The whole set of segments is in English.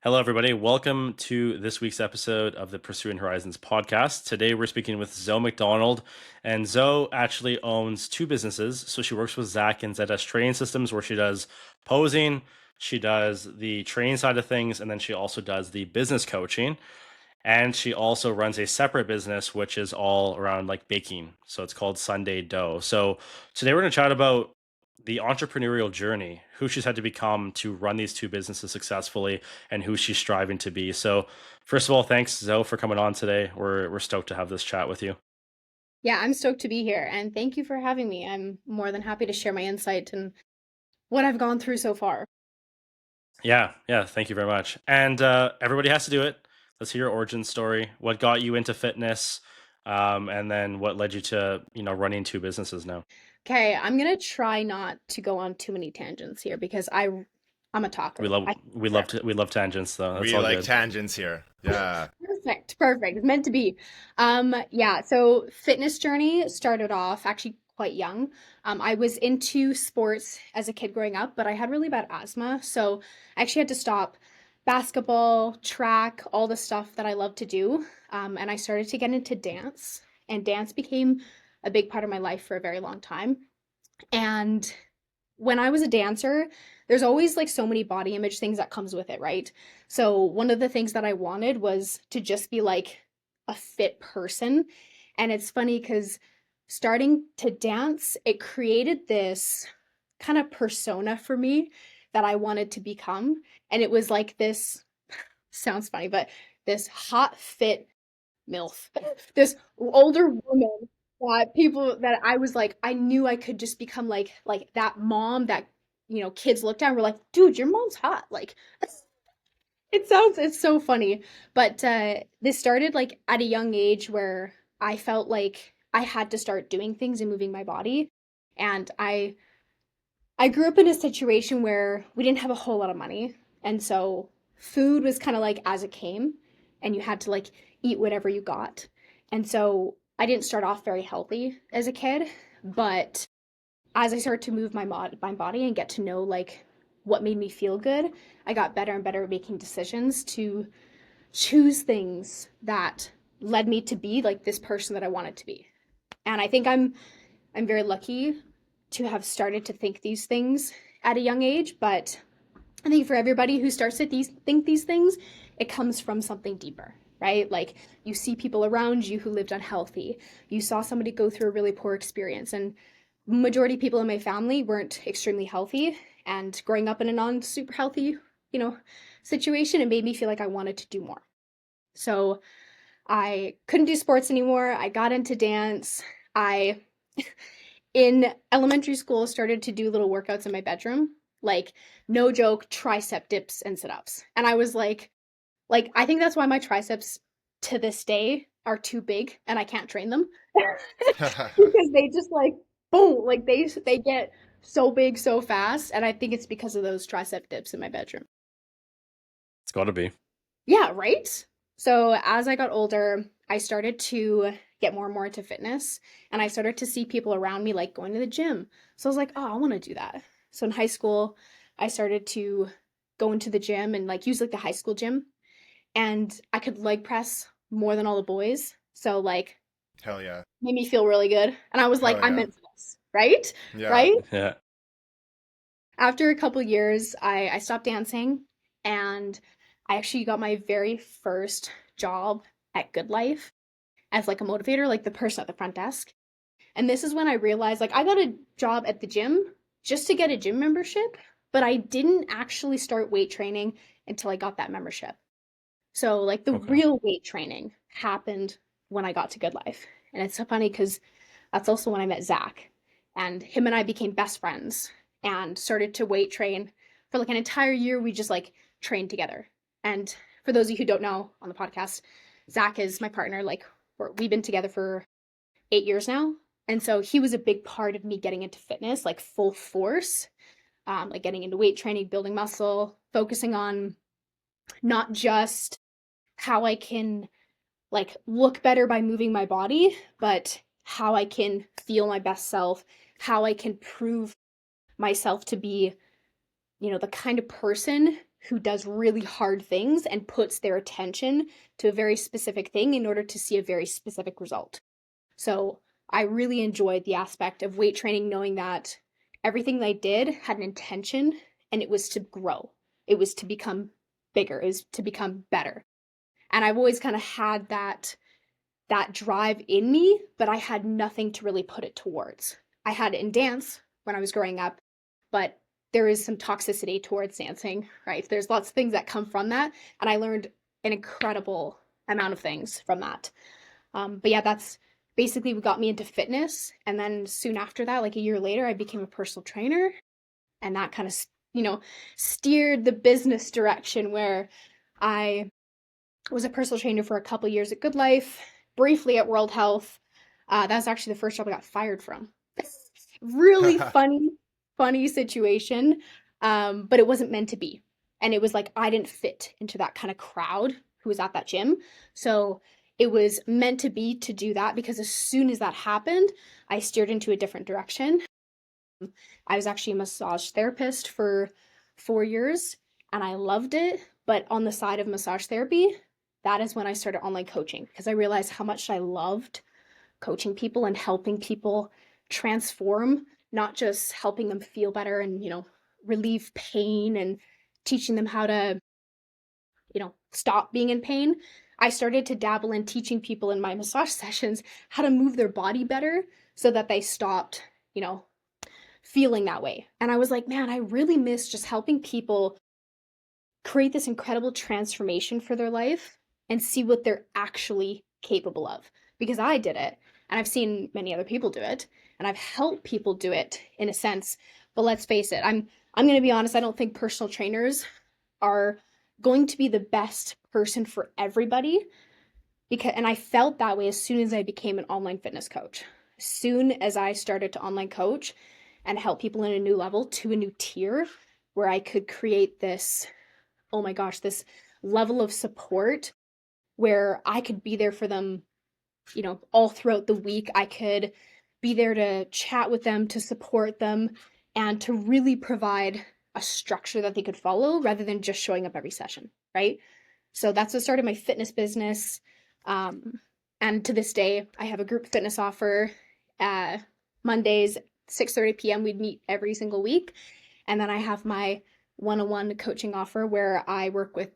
Hello, everybody. Welcome to this week's episode of the Pursuing Horizons podcast. Today, we're speaking with Zoe MacDonald, and Zoe actually owns two businesses. So she works with Zach and ZS Training Systems, where she does posing, she does the training side of things, and then she also does the business coaching. And she also runs a separate business, which is all around like baking. So it's called Sunday Dough. So today, we're going to chat about the entrepreneurial journey, who she's had to become to run these two businesses successfully, and who she's striving to be. So, first of all, thanks, Zoe, for coming on today. We're stoked to have this chat with you. Yeah, I'm stoked to be here and thank you for having me. I'm more than happy to share my insight and what I've gone through so far. Yeah, thank you very much. And everybody has to do it. Let's hear your origin story. What got you into fitness, and then what led you to running two businesses now. Okay, I'm gonna try not to go on too many tangents here because I'm a We talker. love we love we love tangents though. That's We all like good. tangents here. Yeah. Perfect. It's meant to be. Yeah, so fitness journey started off actually quite young. I was into sports as a kid growing up, but I had really bad asthma, so I actually had to stop basketball, track, all the stuff that I love to do. And I started to get into dance, and dance became a big part of my life for a very long time. And when I was a dancer, there's always like so many body image things that comes with it, right? So one of the things that I wanted was to just be like a fit person. And it's funny because starting to dance, it created this kind of persona for me that I wanted to become. And it was like this sounds funny, but this hot fit MILF, this older woman that people that I was like, I knew I could just become like that mom that kids looked at and were like, dude, your mom's hot. Like it's so funny. But this started like at a young age where I felt like I had to start doing things and moving my body. And I grew up in a situation where we didn't have a whole lot of money. And so food was kind of like as it came, and you had to like eat whatever you got. And so I didn't start off very healthy as a kid, but as I started to move my body and get to know like what made me feel good, I got better and better at making decisions to choose things that led me to be like this person that I wanted to be. And I think I'm very lucky to have started to think these things at a young age, but I think for everybody who starts to think these things, it comes from something deeper, right? Like you see people around you who lived unhealthy. You saw somebody go through a really poor experience, and majority of people in my family weren't extremely healthy. And growing up in a non super healthy, you know, situation, it made me feel like I wanted to do more. So I couldn't do sports anymore. I got into dance. I in elementary school started to do little workouts in my bedroom, like no joke, tricep dips and sit-ups. And I was like I think that's why my triceps to this day are too big and I can't train them. Because they just like boom, like they get so big so fast, and I think it's because of those tricep dips in my bedroom. It's got to be. Yeah, right? So as I got older, I started to get more and more into fitness, and I started to see people around me like going to the gym. So I was like, oh, I want to do that. So in high school, I started to go into the gym and like use like the high school gym, and I could leg press more than all the boys. So like Hell yeah. made me feel really good. And I was like, Hell I'm yeah. meant for this, right? Yeah. Right? Yeah. After a couple years, I stopped dancing, and I actually got my very first job at Good Life as like a motivator, like the person at the front desk. And this is when I realized like I got a job at the gym just to get a gym membership, but I didn't actually start weight training until I got that membership. So like the Okay. real weight training happened when I got to Good Life. And it's so funny because that's also when I met Zach. And him and I became best friends and started to weight train for like an entire year. We just like trained together. And for those of you who don't know on the podcast, Zach is my partner. Like we've been together for 8 years now. And so he was a big part of me getting into fitness, like full force, like getting into weight training, building muscle, focusing on not just how I can like look better by moving my body, but how I can feel my best self, how I can prove myself to be, the kind of person who does really hard things and puts their attention to a very specific thing in order to see a very specific result. So I really enjoyed the aspect of weight training, knowing that everything that I did had an intention, and it was to grow. It was to become bigger. It was to become better. And I've always kind of had that drive in me, but I had nothing to really put it towards. I had it in dance when I was growing up, but there is some toxicity towards dancing, right? There's lots of things that come from that, and I learned an incredible amount of things from that. But yeah, that's basically what got me into fitness. And then soon after that, like a year later, I became a personal trainer, and that kind of, steered the business direction where I was a personal trainer for a couple years at Good Life, briefly at World Health. That was actually the first job I got fired from. Really funny situation, but it wasn't meant to be. And it was like I didn't fit into that kind of crowd who was at that gym. So it was meant to be to do that, because as soon as that happened, I steered into a different direction. I was actually a massage therapist for 4 years, and I loved it. But on the side of massage therapy, that is when I started online coaching, because I realized how much I loved coaching people and helping people transform, not just helping them feel better and, relieve pain and teaching them how to, stop being in pain. I started to dabble in teaching people in my massage sessions how to move their body better so that they stopped, feeling that way. And I was like, man, I really miss just helping people create this incredible transformation for their life and see what they're actually capable of. Because I did it, and I've seen many other people do it, and I've helped people do it in a sense. But let's face it, I'm going to be honest, I don't think personal trainers are going to be the best person for everybody, and I felt that way as soon as I became an online fitness coach. As soon as I started to online coach and help people in a new level to a new tier where I could create this, oh my gosh, this level of support where I could be there for them, all throughout the week. I could be there to chat with them, to support them, and to really provide a structure that they could follow rather than just showing up every session, right? So that's what started my fitness business. And to this day, I have a group fitness offer. Mondays, 6:30 p.m. we'd meet every single week. And then I have my one-on-one coaching offer where I work with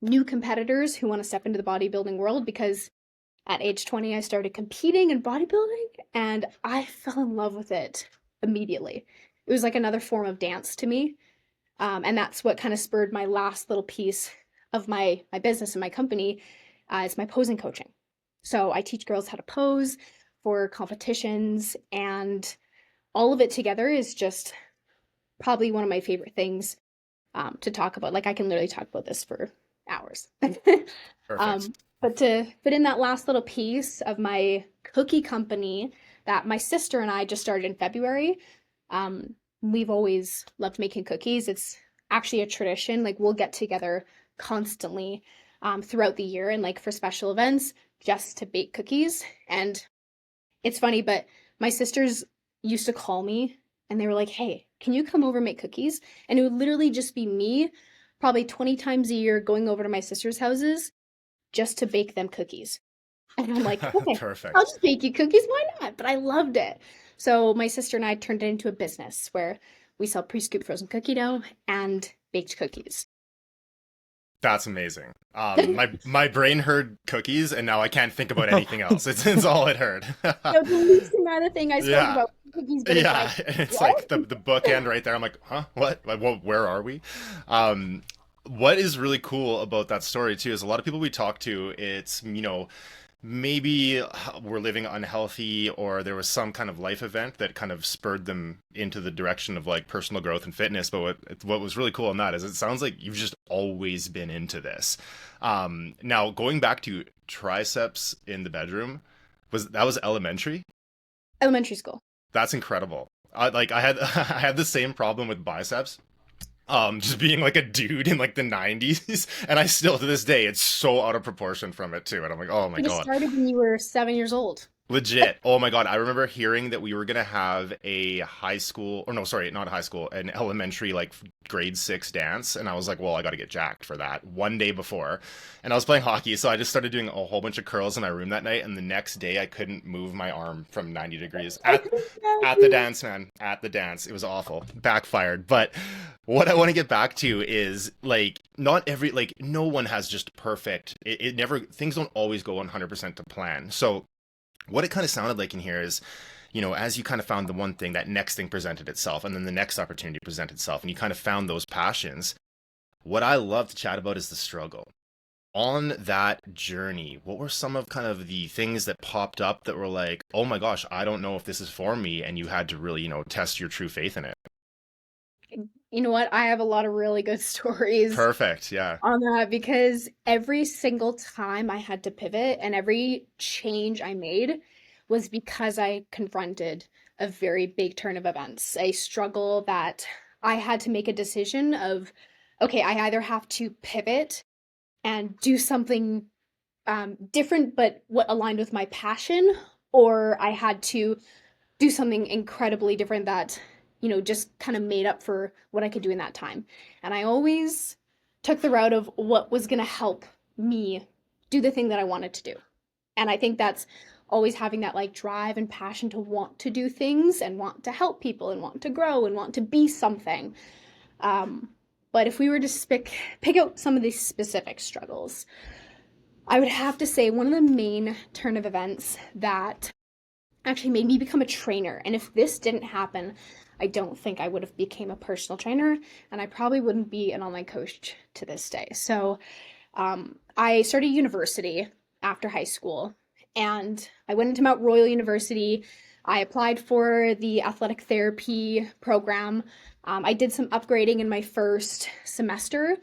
new competitors who want to step into the bodybuilding world, because at age 20, I started competing in bodybuilding and I fell in love with it immediately. It was like another form of dance to me. And that's what kind of spurred my last little piece of my business and my company. It's my posing coaching. So I teach girls how to pose for competitions, and all of it together is just probably one of my favorite things to talk about. Like I can literally talk about this for hours. Perfect. But in that last little piece of my cookie company that my sister and I just started in February, we've always loved making cookies. It's actually a tradition. Like we'll get together constantly throughout the year and like for special events just to bake cookies. And it's funny, but my sisters used to call me and they were like, hey, can you come over and make cookies? And it would literally just be me probably 20 times a year going over to my sisters' houses just to bake them cookies. And I'm like, okay, Perfect. I'll just bake you cookies. Why not? But I loved it. So my sister and I turned it into a business where we sell pre-scooped frozen cookie dough and baked cookies. That's amazing. My brain heard cookies, and now I can't think about anything else. It's all it heard. So the least amount of thing I spoke Yeah. about cookies, but Yeah, it's like, it's what? like the bookend right there. I'm like, huh? What? Like, where are we? What is really cool about that story too is a lot of people we talk to, it's, maybe we're living unhealthy or there was some kind of life event that kind of spurred them into the direction of like personal growth and fitness. But what was really cool on that is it sounds like you've just always been into this. Now going back to triceps in the bedroom, was elementary? Elementary school. That's incredible. I had I had the same problem with biceps. Just being like a dude in like the 90s, and I still to this day it's so out of proportion from it too, and I'm like, oh my You just god. started when you were 7 years old. Legit. Oh my God. I remember hearing that we were going to have a high school, or no, sorry, not high school, an elementary, like grade six dance. And I was like, well, I got to get jacked for that one day before. And I was playing hockey. So I just started doing a whole bunch of curls in my room that night. And the next day, I couldn't move my arm from 90 degrees I could at the imagine. dance, man. At the dance. It was awful. Backfired. But what I want to get back to is like, not every, like, no one has just perfect. It never, things don't always go 100% to plan. So, what it kind of sounded like in here is, as you kind of found the one thing, that next thing presented itself, and then the next opportunity presented itself, and you kind of found those passions. What I love to chat about is the struggle. On that journey, what were some of kind of the things that popped up that were like, oh my gosh, I don't know if this is for me, and you had to really, test your true faith in it? You know what? I have a lot of really good stories Perfect. Yeah. on that because every single time I had to pivot and every change I made was because I confronted a very big turn of events, a struggle that I had to make a decision of, okay, I either have to pivot and do something different, but what aligned with my passion, or I had to do something incredibly different that, just kind of made up for what I could do in that time. And I always took the route of what was going to help me do the thing that I wanted to do. And I think that's always having that like drive and passion to want to do things and want to help people and want to grow and want to be something. Um, but if we were to pick out some of these specific struggles, I would have to say one of the main turn of events that actually made me become a trainer. And if this didn't happen, I don't think I would have became a personal trainer, and I probably wouldn't be an online coach to this day. So I started university after high school, and I went into Mount Royal University. I applied for the athletic therapy program. I did some upgrading in my first semester.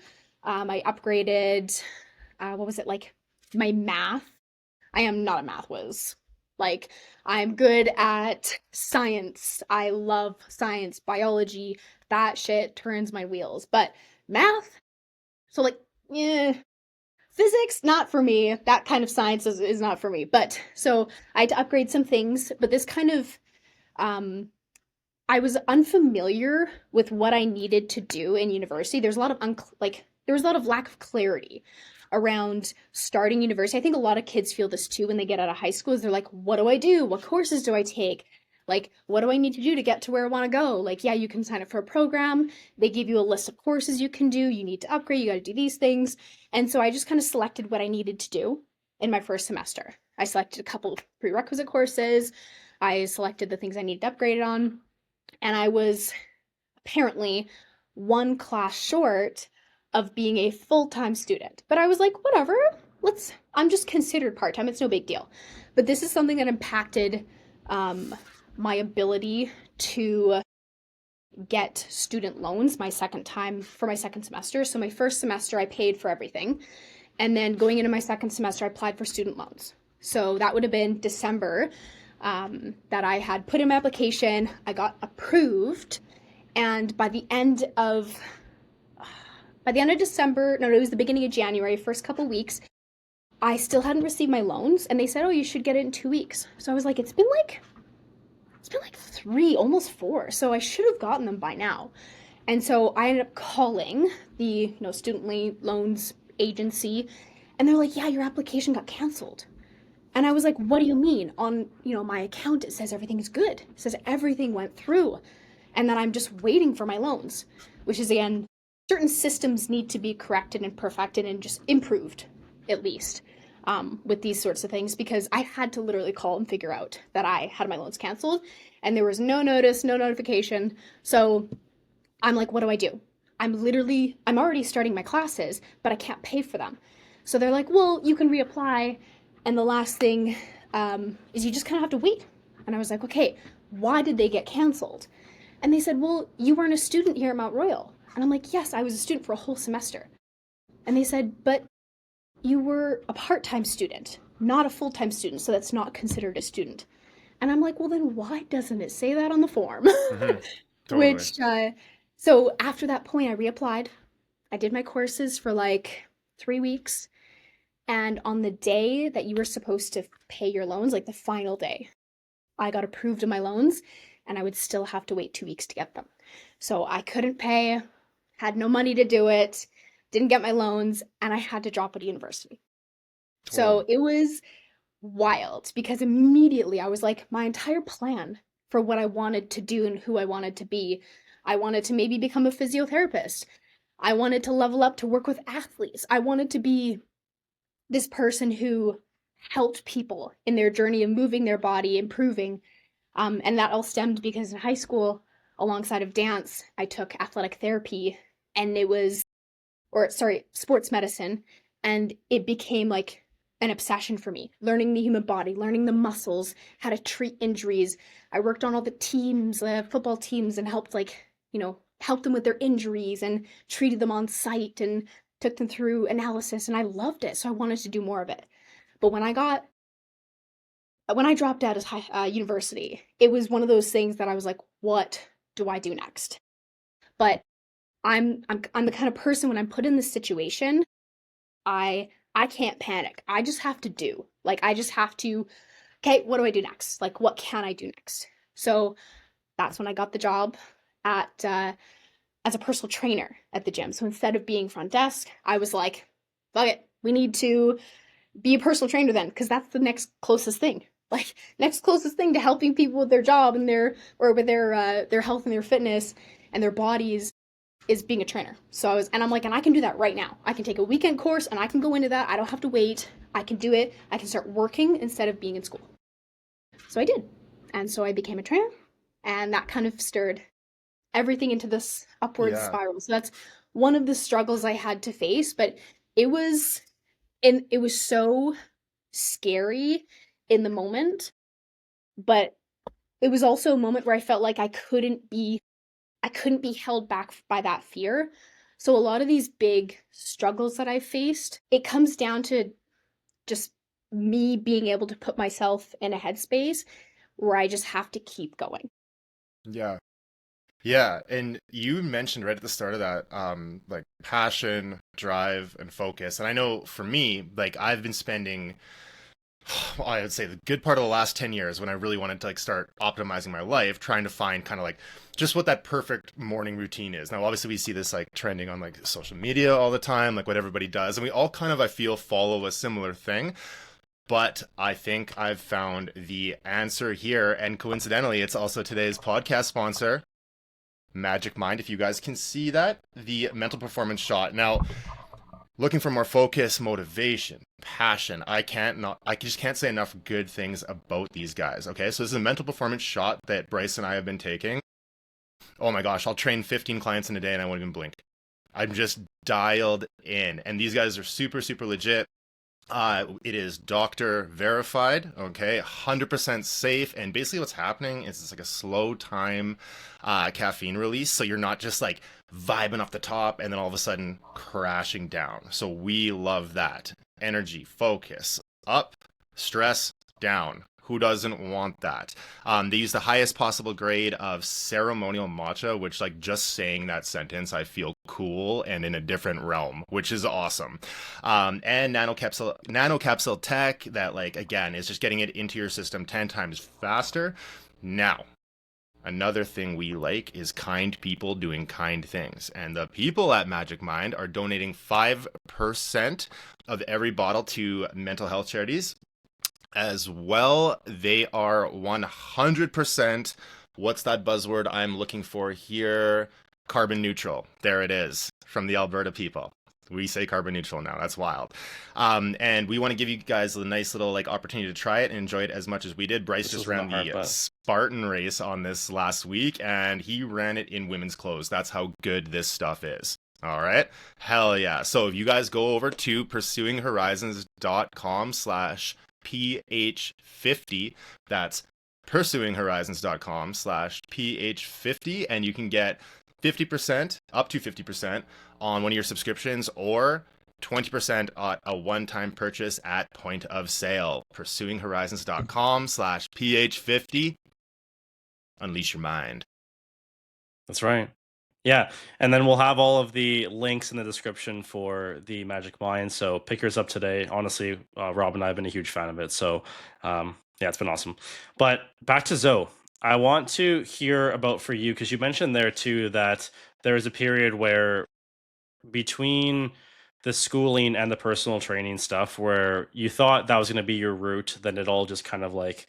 I upgraded, what was it like, my math. I am not a math whiz. Like, I'm good at science. I love science, biology. That shit turns my wheels. But math, so like, yeah, physics, not for me. That kind of science is not for me. But so I had to upgrade some things. But this kind of, um, I was unfamiliar with what I needed to do in university. There's a lot of there was a lot of lack of clarity around starting university. I think a lot of kids feel this too when they get out of high school. Is they're like, what do I do? What courses do I take? Like, what do I need to do to get to where I want to go? Like, yeah, you can sign up for a program. They give you a list of courses you can do. You need to upgrade. You got to do these things. And so I just kind of selected what I needed to do in my first semester. I selected a couple of prerequisite courses. I selected the things I needed to upgrade on, and I was apparently one class short of being a full-time student. But I was like, whatever, I'm just considered part-time. It's no big deal. But this is something that impacted my ability to get student loans my second time for my second semester. So my first semester, I paid for everything. And then going into my second semester, I applied for student loans. So that would have been December that I had put in my application. I got approved. And by the end of December, no, it was the beginning of January, first couple weeks, I still hadn't received my loans, and they said, "Oh, you should get it in 2 weeks." So I was like, it's been like 3, almost 4. So I should have gotten them by now. And so I ended up calling the student loans agency, and they're like, "Yeah, your application got canceled." And I was like, "What do you mean? On my account, it says everything's good. It says everything went through, and that I'm just waiting for my loans," which is again, certain systems need to be corrected and perfected and just improved, at least, with these sorts of things, because I had to literally call and figure out that I had my loans canceled, and there was no notice, no notification. So I'm like, what do I do? I'm already starting my classes, but I can't pay for them. So they're like, well, you can reapply, and the last thing is you just kind of have to wait. And I was like, okay, why did they get canceled? And they said, well, you weren't a student here at Mount Royal. And I'm like, yes, I was a student for a whole semester. And they said, but you were a part-time student, not a full-time student, so that's not considered a student. And I'm like, well, then why doesn't it say that on the form? Hmm. Totally. Which, so after that point, I reapplied. I did my courses for like 3 weeks. And on the day that you were supposed to pay your loans, like the final day, I got approved of my loans and I would still have to wait 2 weeks to get them. So I couldn't pay, had no money to do it, didn't get my loans, and I had to drop out of university. Totally. So it was wild because immediately I was like, my entire plan for what I wanted to do and who I wanted to be. I wanted to maybe become a physiotherapist. I wanted to level up to work with athletes. I wanted to be this person who helped people in their journey of moving their body, improving. And that all stemmed because in high school, alongside of dance, I took athletic therapy and it was, or sorry, sports medicine. And it became like an obsession for me, learning the human body, learning the muscles, how to treat injuries. I worked on all the teams, football teams, and helped help them with their injuries and treated them on site and took them through analysis. And I loved it. So I wanted to do more of it. But when I dropped out of university, it was one of those things that I was like, what do I do next? But I'm the kind of person when I'm put in this situation, I can't panic. I just have to do. Like I just have to, okay, what do I do next? Like what can I do next? So that's when I got the job at as a personal trainer at the gym. So instead of being front desk, I was like, fuck it, we need to be a personal trainer then, because that's the next closest thing. Like next closest thing to helping people with their job and with their health and their fitness and their bodies is being a trainer. So I'm like, and I can do that right now. I can take a weekend course and I can go into that. I don't have to wait. I can do it. I can start working instead of being in school. So I did. And so I became a trainer and that kind of stirred everything into this upward Yeah. spiral. So that's one of the struggles I had to face, but it was it was so scary in the moment, but it was also a moment where I felt like I couldn't be held back by that fear. So a lot of these big struggles that I faced, it comes down to just me being able to put myself in a headspace where I just have to keep going. Yeah. Yeah, and you mentioned right at the start of that, like passion, drive, and focus. And I know for me, like I've been spending, well, I would say the good part of the last 10 years when I really wanted to like start optimizing my life, trying to find kind of like just what that perfect morning routine is. Now, obviously we see this like trending on like social media all the time, like what everybody does. And we all kind of, I feel, follow a similar thing. But I think I've found the answer here. And coincidentally, it's also today's podcast sponsor, Magic Mind, if you guys can see that, the mental performance shot. Now, looking for more focus, motivation, passion. I just can't say enough good things about these guys. Okay, so this is a mental performance shot that Bryce and I have been taking. Oh my gosh, I'll train 15 clients in a day and I won't even blink. I'm just dialed in, and these guys are super, super legit. It is doctor verified, okay, 100% safe. And basically what's happening is it's like a slow time caffeine release. So you're not just like vibing off the top and then all of a sudden crashing down. So we love that. Energy, focus, up, stress, down. Who doesn't want that? They use the highest possible grade of ceremonial matcha, which, like, just saying that sentence, I feel cool and in a different realm, which is awesome. And nanocapsule tech that, like, again, is just getting it into your system 10 times faster. Now, another thing we like is kind people doing kind things. And the people at Magic Mind are donating 5% of every bottle to mental health charities. As well, they are 100%, what's that buzzword I'm looking for here? Carbon neutral. There it is, from the Alberta people. We say carbon neutral now. That's wild. And we want to give you guys a nice little like opportunity to try it and enjoy it as much as we did. Bryce This just wasn't a ran hard the bus. Spartan race on this last week, and he ran it in women's clothes. That's how good this stuff is. All right. Hell yeah. So if you guys go over to pursuinghorizons.com/ph50, that's pursuinghorizons.com/ph50, and you can get 50%, up to 50% on one of your subscriptions, or 20% on a one-time purchase at point of sale. Pursuinghorizons.com/ph50. Unleash your mind. That's right. Yeah, and then we'll have all of the links in the description for the Magic Mind. So pick yours up today. Honestly, Rob and I have been a huge fan of it. So yeah, it's been awesome. But back to Zoe. I want to hear about for you because you mentioned there too that there was a period where between the schooling and the personal training stuff where you thought that was going to be your route, then it all just kind of like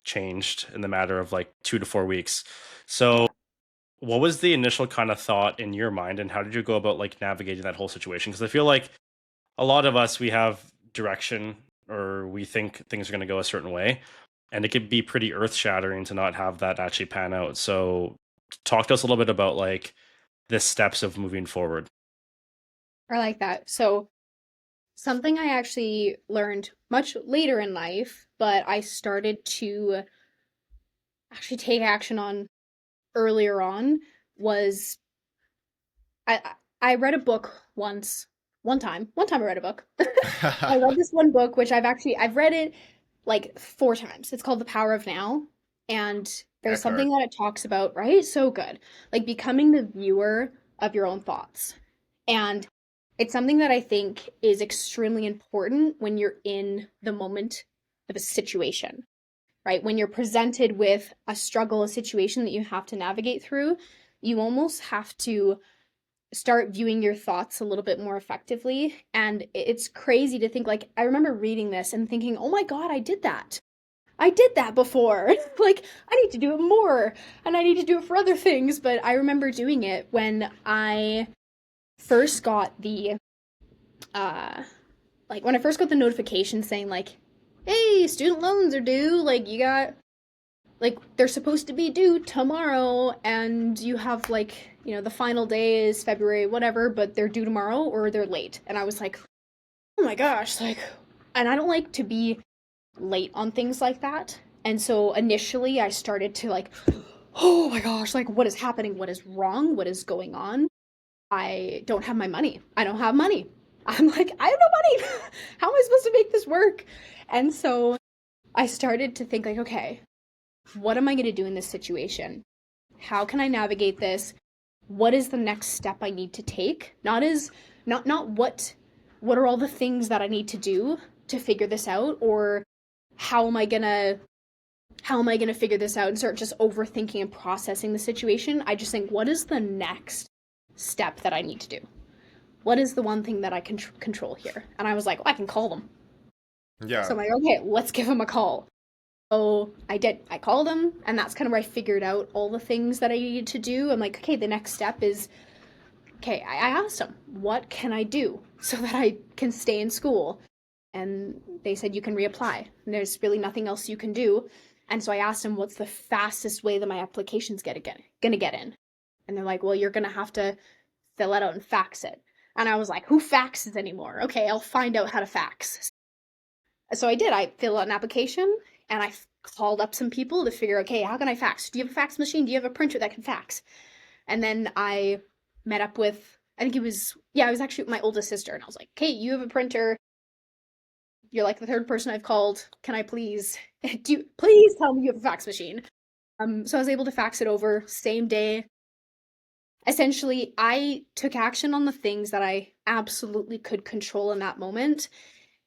changed in the matter of like 2 to 4 weeks. So Yeah. what was the initial kind of thought in your mind, and how did you go about like navigating that whole situation? Because I feel like a lot of us, we have direction or we think things are going to go a certain way, and it could be pretty earth shattering to not have that actually pan out. So talk to us a little bit about like the steps of moving forward. I like that. So something I actually learned much later in life, but I started to actually take action on earlier on was I read a book once, one time I read a book. I read this one book, which I've read it like 4 times. It's called The Power of Now. And there's something Eckhart. that it talks about, right? So good. Like becoming the viewer of your own thoughts. And it's something that I think is extremely important when you're in the moment of a situation, right? When you're presented with a struggle, a situation that you have to navigate through, you almost have to start viewing your thoughts a little bit more effectively. And it's crazy to think, like, I remember reading this and thinking, oh my God, I did that. I did that before. Like, I need to do it more and I need to do it for other things. But I remember doing it when I first got uh, when I first got the notification saying, like, hey, student loans are due. Like, you got like they're supposed to be due tomorrow and you have like the final day is February whatever, but they're due tomorrow or they're late. And I was like, oh my gosh, like, and I don't like to be late on things like that. And so initially I started to like, oh my gosh, like, what is happening, what is wrong, what is going on? I don't have my money, I don't have money. I'm like, I have no money. How am I supposed to make this work? And so I started to think like, okay, what am I going to do in this situation? How can I navigate this? What is the next step I need to take? Not what are all the things that I need to do to figure this out, or how am I going to figure this out and start just overthinking and processing the situation? I just think, what is the next step that I need to do? What is the one thing that I can control here? And I was like, oh, I can call them. So Yeah. I'm like, okay, let's give them a call. So I did. I called him, and that's kind of where I figured out all the things that I needed to do. I'm like, okay, the next step is, okay, I asked him, what can I do so that I can stay in school? And they said, you can reapply. And there's really nothing else you can do. And so I asked him, what's the fastest way that my application's gonna get in? And they're like, well, you're gonna have to fill it out and fax it. And I was like, who faxes anymore? Okay, I'll find out how to fax. So I did. I filled out an application and I called up some people to figure, okay, how can I fax? Do you have a fax machine? Do you have a printer that can fax? And then I met up with, I think it was, yeah, it was actually my oldest sister. And I was like, okay, you have a printer. You're like the third person I've called. Can I please, please tell me you have a fax machine? So I was able to fax it over same day. Essentially, I took action on the things that I absolutely could control in that moment.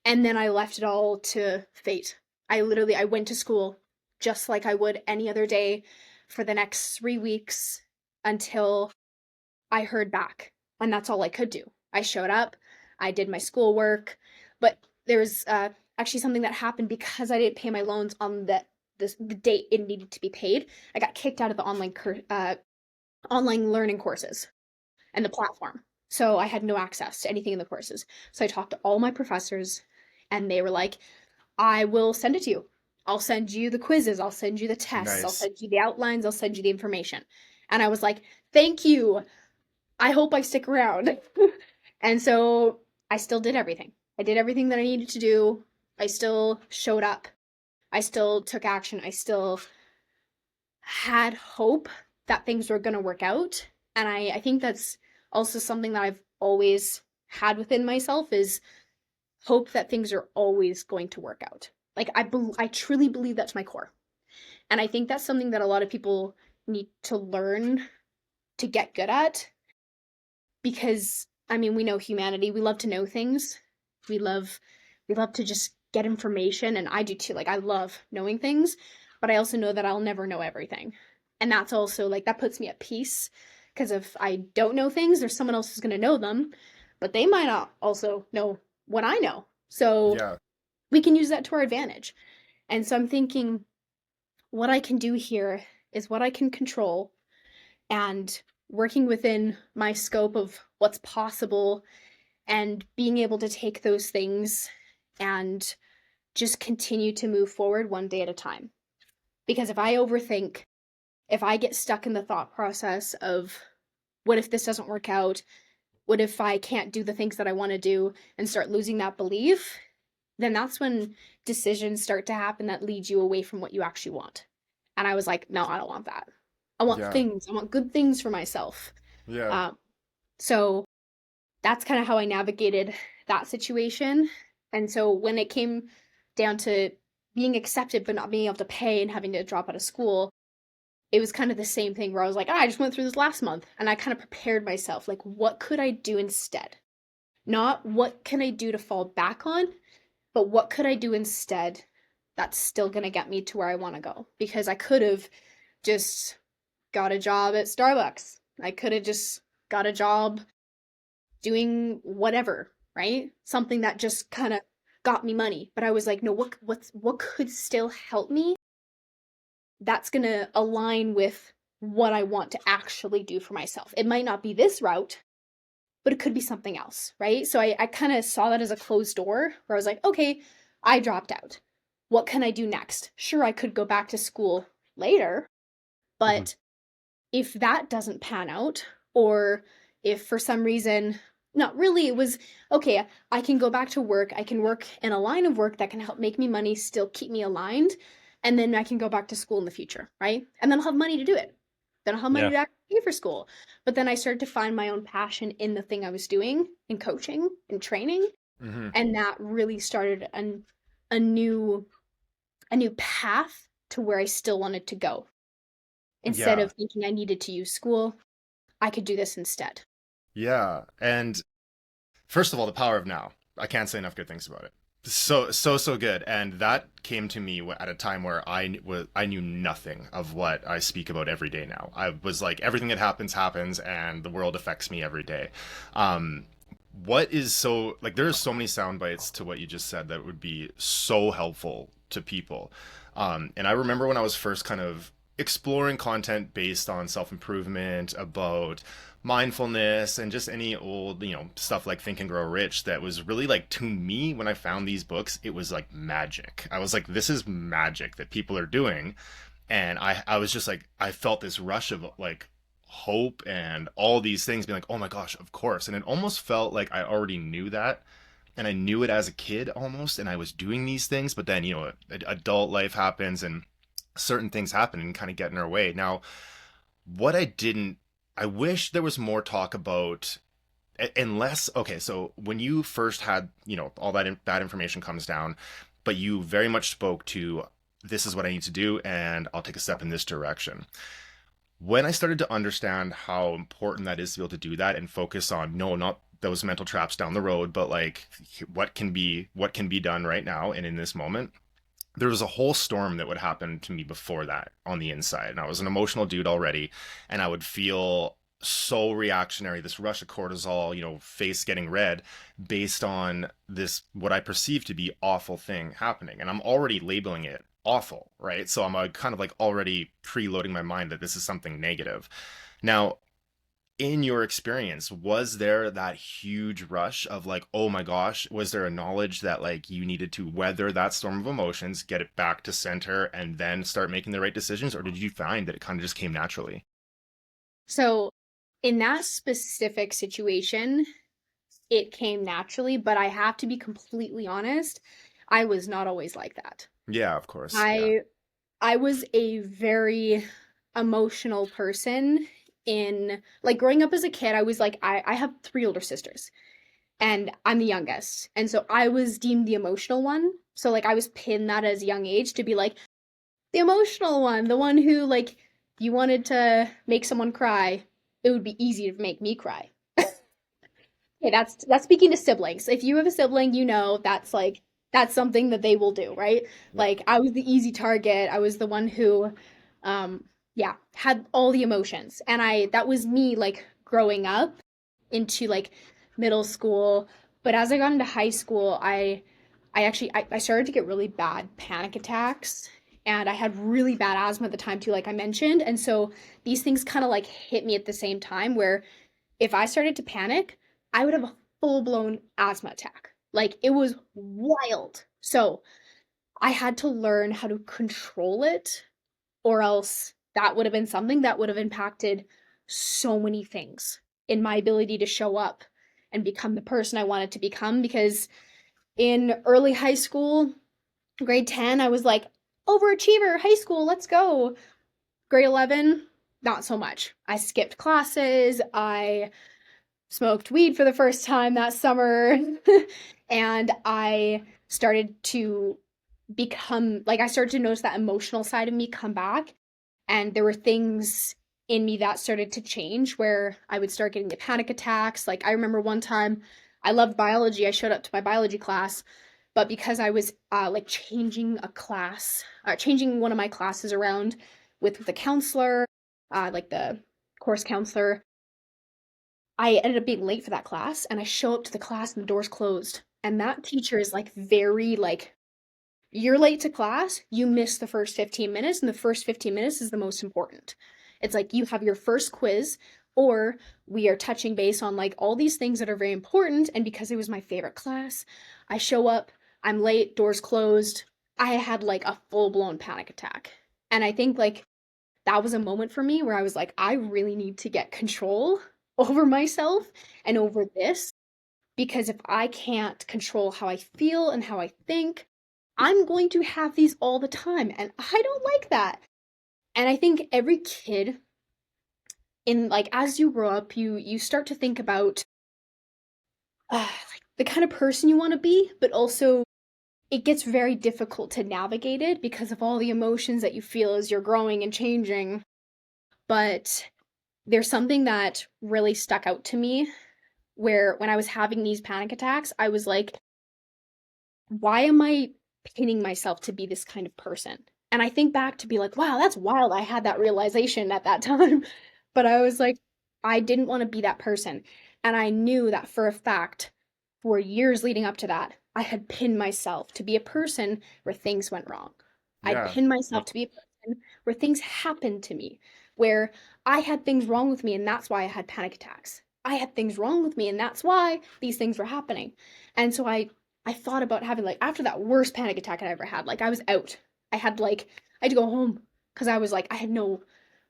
And then I left it all to fate. I went to school just like I would any other day for the next 3 weeks until I heard back. And that's all I could do. I showed up, I did my schoolwork, but there's actually something that happened because I didn't pay my loans on the date it needed to be paid. I got kicked out of the online learning courses and the platform. So I had no access to anything in the courses. So I talked to all my professors and they were like, I will send it to you. I'll send you the quizzes, I'll send you the tests, I'll Nice. send you the outlines, I'll send you the information. And I was like, thank you. I hope I stick around. And so I still did everything. I did everything that I needed to do. I still showed up. I still took action. I still had hope that things were going to work out. And I think that's also something that I've always had within myself is hope that things are always going to work out. Like I truly believe that to my core. And I think that's something that a lot of people need to learn to get good at, because I mean, we know humanity, we love to know things. We love to just get information, and I do too. Like I love knowing things, but I also know that I'll never know everything. And that's also like that puts me at peace, because if I don't know things, there's someone else who's going to know them, but they might not also know what I know. So Yeah. we can use that to our advantage. And so I'm thinking what I can do here is what I can control, and working within my scope of what's possible, and being able to take those things and just continue to move forward one day at a time. Because if I overthink, if I get stuck in the thought process of what if this doesn't work out? What if I can't do the things that I want to do, and start losing that belief? Then that's when decisions start to happen that lead you away from what you actually want. And I was like, no, I don't want that. I want Yeah. things. I want good things for myself. Yeah. So that's kind of how I navigated that situation. And so when it came down to being accepted but not being able to pay and having to drop out of school, it was kind of the same thing where I was like, I just went through this last month, and I kind of prepared myself, like, what could I do instead? Not what can I do to fall back on, but what could I do instead that's still going to get me to where I want to go? Because I could have just got a job at Starbucks. I could have just got a job doing whatever, right? Something that just kind of got me money. But I was like, no, what could still help me? That's going to align with what I want to actually do for myself. It might not be this route, but it could be something else, right? So I kind of saw that as a closed door where I was like, okay, I dropped out. What can I do next? Sure, I could go back to school later, Mhm. but if that doesn't pan out, or if for some reason, not really, it was okay, I can go back to work, I can work in a line of work that can help make me money, still keep me aligned, and then I can go back to school in the future, right? And then I'll have money to do it. Then I'll have money Yeah. to actually pay for school. But then I started to find my own passion in the thing I was doing, in coaching and training, Hmm. and that really started a new a new path to where I still wanted to go. Instead Yeah. of thinking I needed to use school, I could do this instead. Yeah. And first of all, the power of now. I can't say enough good things about it. So good. And that came to me at a time where I knew nothing of what I speak about every day now. I was like, everything that happens, and the world affects me every day. Um, what is so like? There's so many sound bites to what you just said that would be so helpful to people. And I remember when I was first kind of exploring content based on self improvement, about mindfulness, and just any old, stuff like Think and Grow Rich, that was really like, to me, when I found these books, it was like magic. I was like, this is magic that people are doing. And I was just like, I felt this rush of like hope and all these things, being like, oh my gosh, of course. And it almost felt like I already knew that. And I knew it as a kid almost, and I was doing these things, but then, adult life happens, and certain things happen and kind of get in our way. Now, what I wish there was more talk about, unless, okay, so when you first had, all that information comes down, but you very much spoke to, this is what I need to do, and I'll take a step in this direction. When I started to understand how important that is to be able to do that and focus on, no, not those mental traps down the road, but like what can be done right now and in this moment, there was a whole storm that would happen to me before that on the inside. And I was an emotional dude already, and I would feel so reactionary, this rush of cortisol, face getting red, based on this, what I perceive to be awful thing happening. And I'm already labeling it awful, right? So I'm kind of like already preloading my mind that this is something negative. Now, in your experience, was there that huge rush of like, oh my gosh, was there a knowledge that like you needed to weather that storm of emotions, get it back to center, and then start making the right decisions? Or did you find that it kind of just came naturally? So, in that specific situation, it came naturally, but I have to be completely honest, I was not always like that. Yeah, of course. Yeah. I I was a very emotional person. In like growing up as a kid, I was like I have three older sisters, and I'm the youngest. And so I was deemed the emotional one. So like I was pinned that as a young age to be like the emotional one, the one who like you wanted to make someone cry. it would be easy to make me cry. Okay, that's speaking to siblings. If you have a sibling, you know that's like that's something that they will do, right? Yeah. Like I was the easy target. I was the one who yeah, had all the emotions. And I that was me like growing up into like middle school. But as I got into high school, I started to get really bad panic attacks, and I had really bad asthma at the time too, like I mentioned. And so these things kind of like hit me at the same time where if I started to panic, I would have a full-blown asthma attack. Like it was wild. So I had to learn how to control it, or else that would have been something that would have impacted so many things in my ability to show up and become the person I wanted to become. Because in early high school, grade 10, I was like, overachiever, high school, let's go. Grade 11, not so much. I skipped classes. I smoked weed for the first time that summer. And I started to become like, I started to notice that emotional side of me come back. And there were things in me that started to change where I would start getting the panic attacks. Like, I remember one time I loved biology. I showed up to my biology class, but because I was like changing a class, changing one of my classes around with the counselor, like the course counselor, I ended up being late for that class, and I show up to the class and the door's closed. And that teacher is like very like, you're late to class, you miss the first 15 minutes, and the first 15 minutes is the most important. It's like you have your first quiz, or we are touching base on like all these things that are very important. And because it was my favorite class, I show up, I'm late, doors closed. I had like a full blown panic attack. And I think like that was a moment for me where I was like, I really need to get control over myself and over this, because if I can't control how I feel and how I think, I'm going to have these all the time. And I don't like that. And I think every kid in like as you grow up, you start to think about like the kind of person you want to be, but also it gets very difficult to navigate it because of all the emotions that you feel as you're growing and changing. But there's something that really stuck out to me where when I was having these panic attacks, I was like, why am I pinning myself to be this kind of person? And I think back to be like, wow, that's wild. I had that realization at that time. But I was like, I didn't want to be that person. And I knew that for a fact, for years leading up to that, I had pinned myself to be a person where things went wrong. I'd Yeah. pinned myself to be a person where things happened to me, where I had things wrong with me, and that's why I had panic attacks. I had things wrong with me, and that's why these things were happening. And so I thought about having like after that worst panic attack I ever had, like I was out. I had to go home because I was like I had no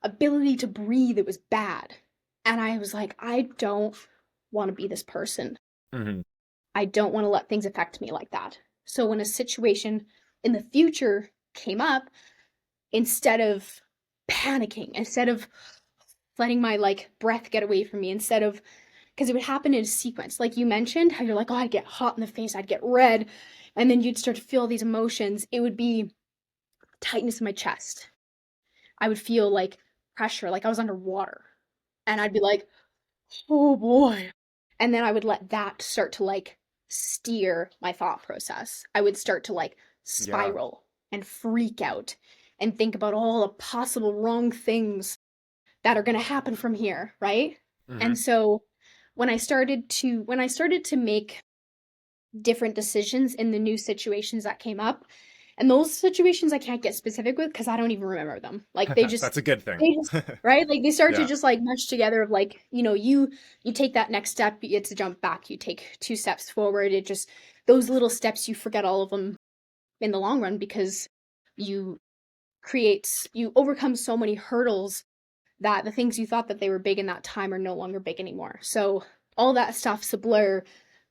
ability to breathe. It was bad. And I was like, I don't want to be this person. Hmm. I don't want to let things affect me like that. So when a situation in the future came up, instead of panicking, instead of letting my like breath get away from me, instead of because it would happen in a sequence. Like you mentioned, how you're like, oh, I'd get hot in the face, I'd get red, and then you'd start to feel these emotions. It would be tightness in my chest. I would feel like pressure, like I was underwater. And I'd be like, oh boy. And then I would let that start to like steer my thought process. I would start to like Yeah. spiral and freak out and think about all the possible wrong things that are going to happen from here, right? Hmm. And so when I started to make different decisions in the new situations that came up, and those situations I can't get specific with because I don't even remember them. Like That's a good thing. they just right? Like they start to Yeah. just like mesh together of like, you take that next step, it's a jump back, you take two steps forward. It just those little steps you forget all of them in the long run because you you overcome so many hurdles that the things you thought that they were big in that time are no longer big anymore. So all that stuff's a blur,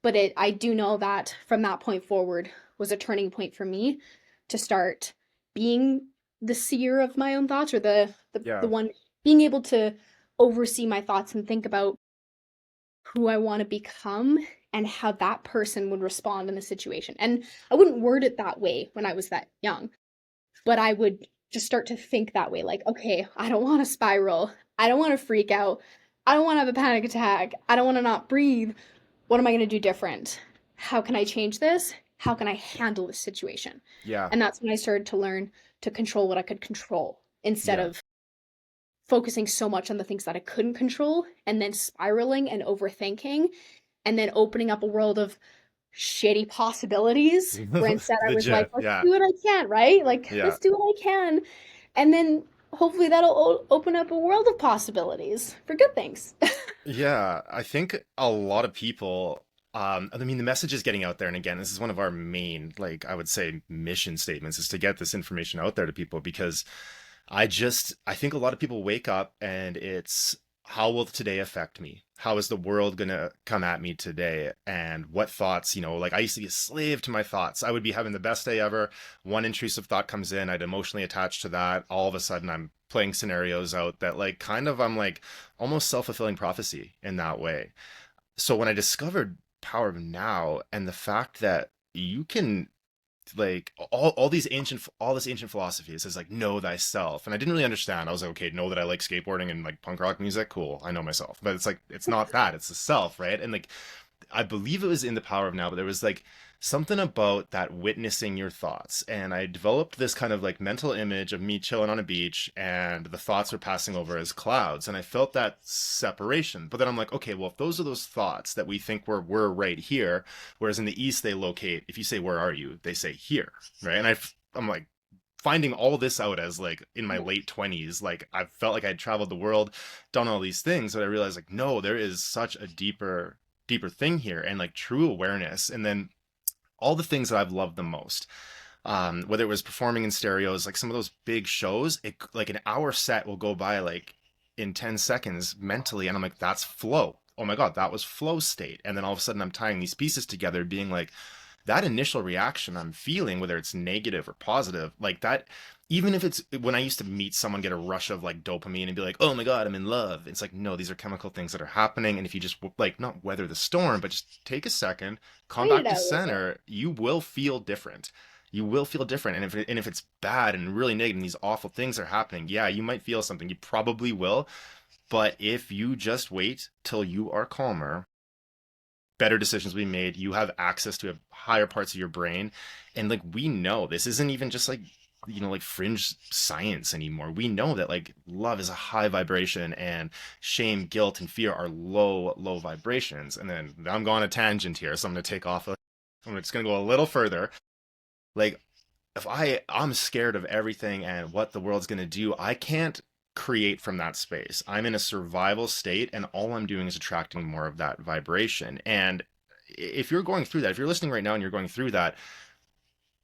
but I do know that from that point forward was a turning point for me to start being the seer of my own thoughts, or the Yeah. one being able to oversee my thoughts and think about who I want to become and how that person would respond in the situation. And I wouldn't word it that way when I was that young, but I would just start to think that way like, okay, I don't want to spiral. I don't want to freak out. I don't want to have a panic attack. I don't want to not breathe. What am I going to do different? How can I change this? How can I handle this situation? Yeah, And that's when I started to learn to control what I could control instead yeah. of focusing so much on the things that I couldn't control and then spiraling and overthinking and then opening up a world of shitty possibilities where instead I was like, Legit. let's Yeah, do what I can, right? Like, yeah. let's do what I can. And then hopefully that'll open up a world of possibilities for good things. Yeah, I think a lot of people, I mean, the message is getting out there. And again, this is one of our main, like, I would say, mission statements is to get this information out there to people because I think a lot of people wake up and it's how will today affect me? How is the world gonna come at me today? And what thoughts, like I used to be a slave to my thoughts. I would be having the best day ever. One intrusive thought comes in, I'd emotionally attach to that. All of a sudden, I'm playing scenarios out that, like, kind of, I'm like almost self-fulfilling prophecy in that way. So when I discovered Power of Now and the fact that you can like all this ancient philosophy, it says like know thyself, and I didn't really understand. I was like, okay, know that I like skateboarding and like punk rock music, cool, I know myself. But it's like it's not that, it's the self, right? And like I believe it was in the Power of Now, but there was like something about that witnessing your thoughts. And I developed this kind of like mental image of me chilling on a beach and the thoughts were passing over as clouds. And I felt that separation. But then I'm like, okay, well, if those are those thoughts that we think we're right here, whereas in the East they locate, if you say, where are you? They say here, right? And I'm like, finding all this out as like in my late 20s, like I felt like I'd traveled the world, done all these things, but I realized like no, there is such a deeper thing here, and like true awareness. And then all the things that I've loved the most, whether it was performing in stereos, like some of those big shows, it like an hour set will go by like in 10 seconds mentally, and I'm like, that's flow. Oh my god, that was flow state. And then all of a sudden I'm tying these pieces together, being like, that initial reaction I'm feeling, whether it's negative or positive, like that, even if it's when I used to meet someone, get a rush of like dopamine and be like, oh my God, I'm in love. It's like, no, these are chemical things that are happening. And if you just like not weather the storm, but just take a second, come Wait it back to out a little bit. center, you will feel different. You will feel different. And if it's bad and really negative and these awful things are happening, yeah, you might feel something. You probably will. But if you just wait till you are calmer, better decisions will be made. You have access to higher parts of your brain. And like we know this isn't even just like like fringe science anymore. We know that like love is a high vibration and shame, guilt, and fear are low vibrations. And then I'm going on a tangent here, so I'm gonna take off. I'm just gonna go a little further. Like if I'm scared of everything and what the world's going to do, I can't create from that space. I'm in a survival state and all I'm doing is attracting more of that vibration. And if you're going through that, if you're listening right now and you're going through that,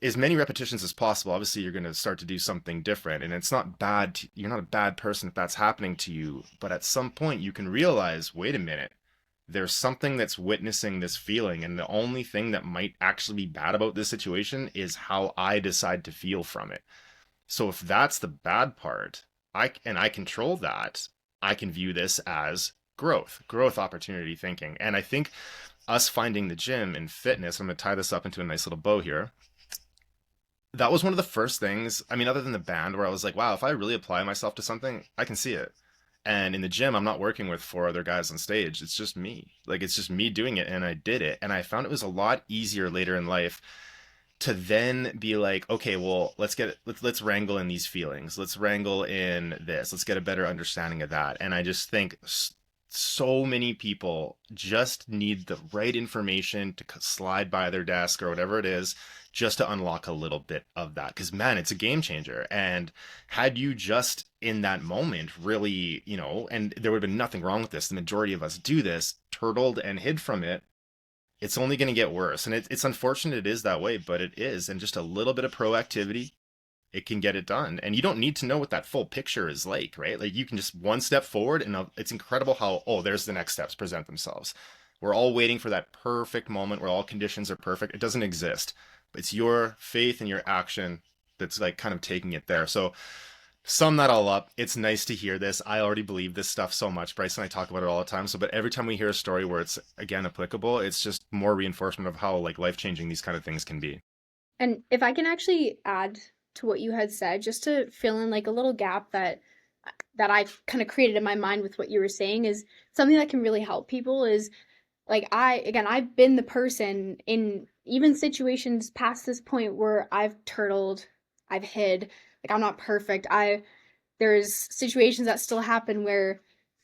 as many repetitions as possible, obviously you're going to start to do something different. And it's not bad. You're not a bad person if that's happening to you. But at some point you can realize, wait a minute, there's something that's witnessing this feeling. And the only thing that might actually be bad about this situation is how I decide to feel from it. So if that's the bad part, I control that, I can view this as growth opportunity thinking. And I think us finding the gym and fitness, I'm going to tie this up into a nice little bow here, that was one of the first things, I mean, other than the band, where I was like, wow, if I really apply myself to something, I can see it. And in the gym, I'm not working with four other guys on stage. It's just me. Like, it's just me doing it, and I did it. And I found it was a lot easier later in life to then be like, okay, well, let's wrangle in these feelings. Let's wrangle in this. Let's get a better understanding of that. And I just think so many people just need the right information to slide by their desk or whatever it is, just to unlock a little bit of that. Because man, it's a game changer. And had you just in that moment really, and there would have been nothing wrong with this. The majority of us do this, turtled and hid from it. It's only going to get worse. And it's unfortunate it is that way, but it is. And just a little bit of proactivity, it can get it done. And you don't need to know what that full picture is like, right? Like you can just one step forward, and it's incredible how, oh, there's the next steps present themselves. We're all waiting for that perfect moment where all conditions are perfect. It doesn't exist. It's your faith and your action that's like kind of taking it there. So sum that all up, it's nice to hear this. I already believe this stuff so much. Bryce and I talk about it all the time. So, but every time we hear a story where it's again applicable, it's just more reinforcement of how like life changing these kind of things can be. And if I can actually add to what you had said, just to fill in like a little gap that that I've kind of created in my mind with what you were saying is something that can really help people is like I've been the person in even situations past this point where I've turtled, I've hid, like I'm not perfect. There's situations that still happen where,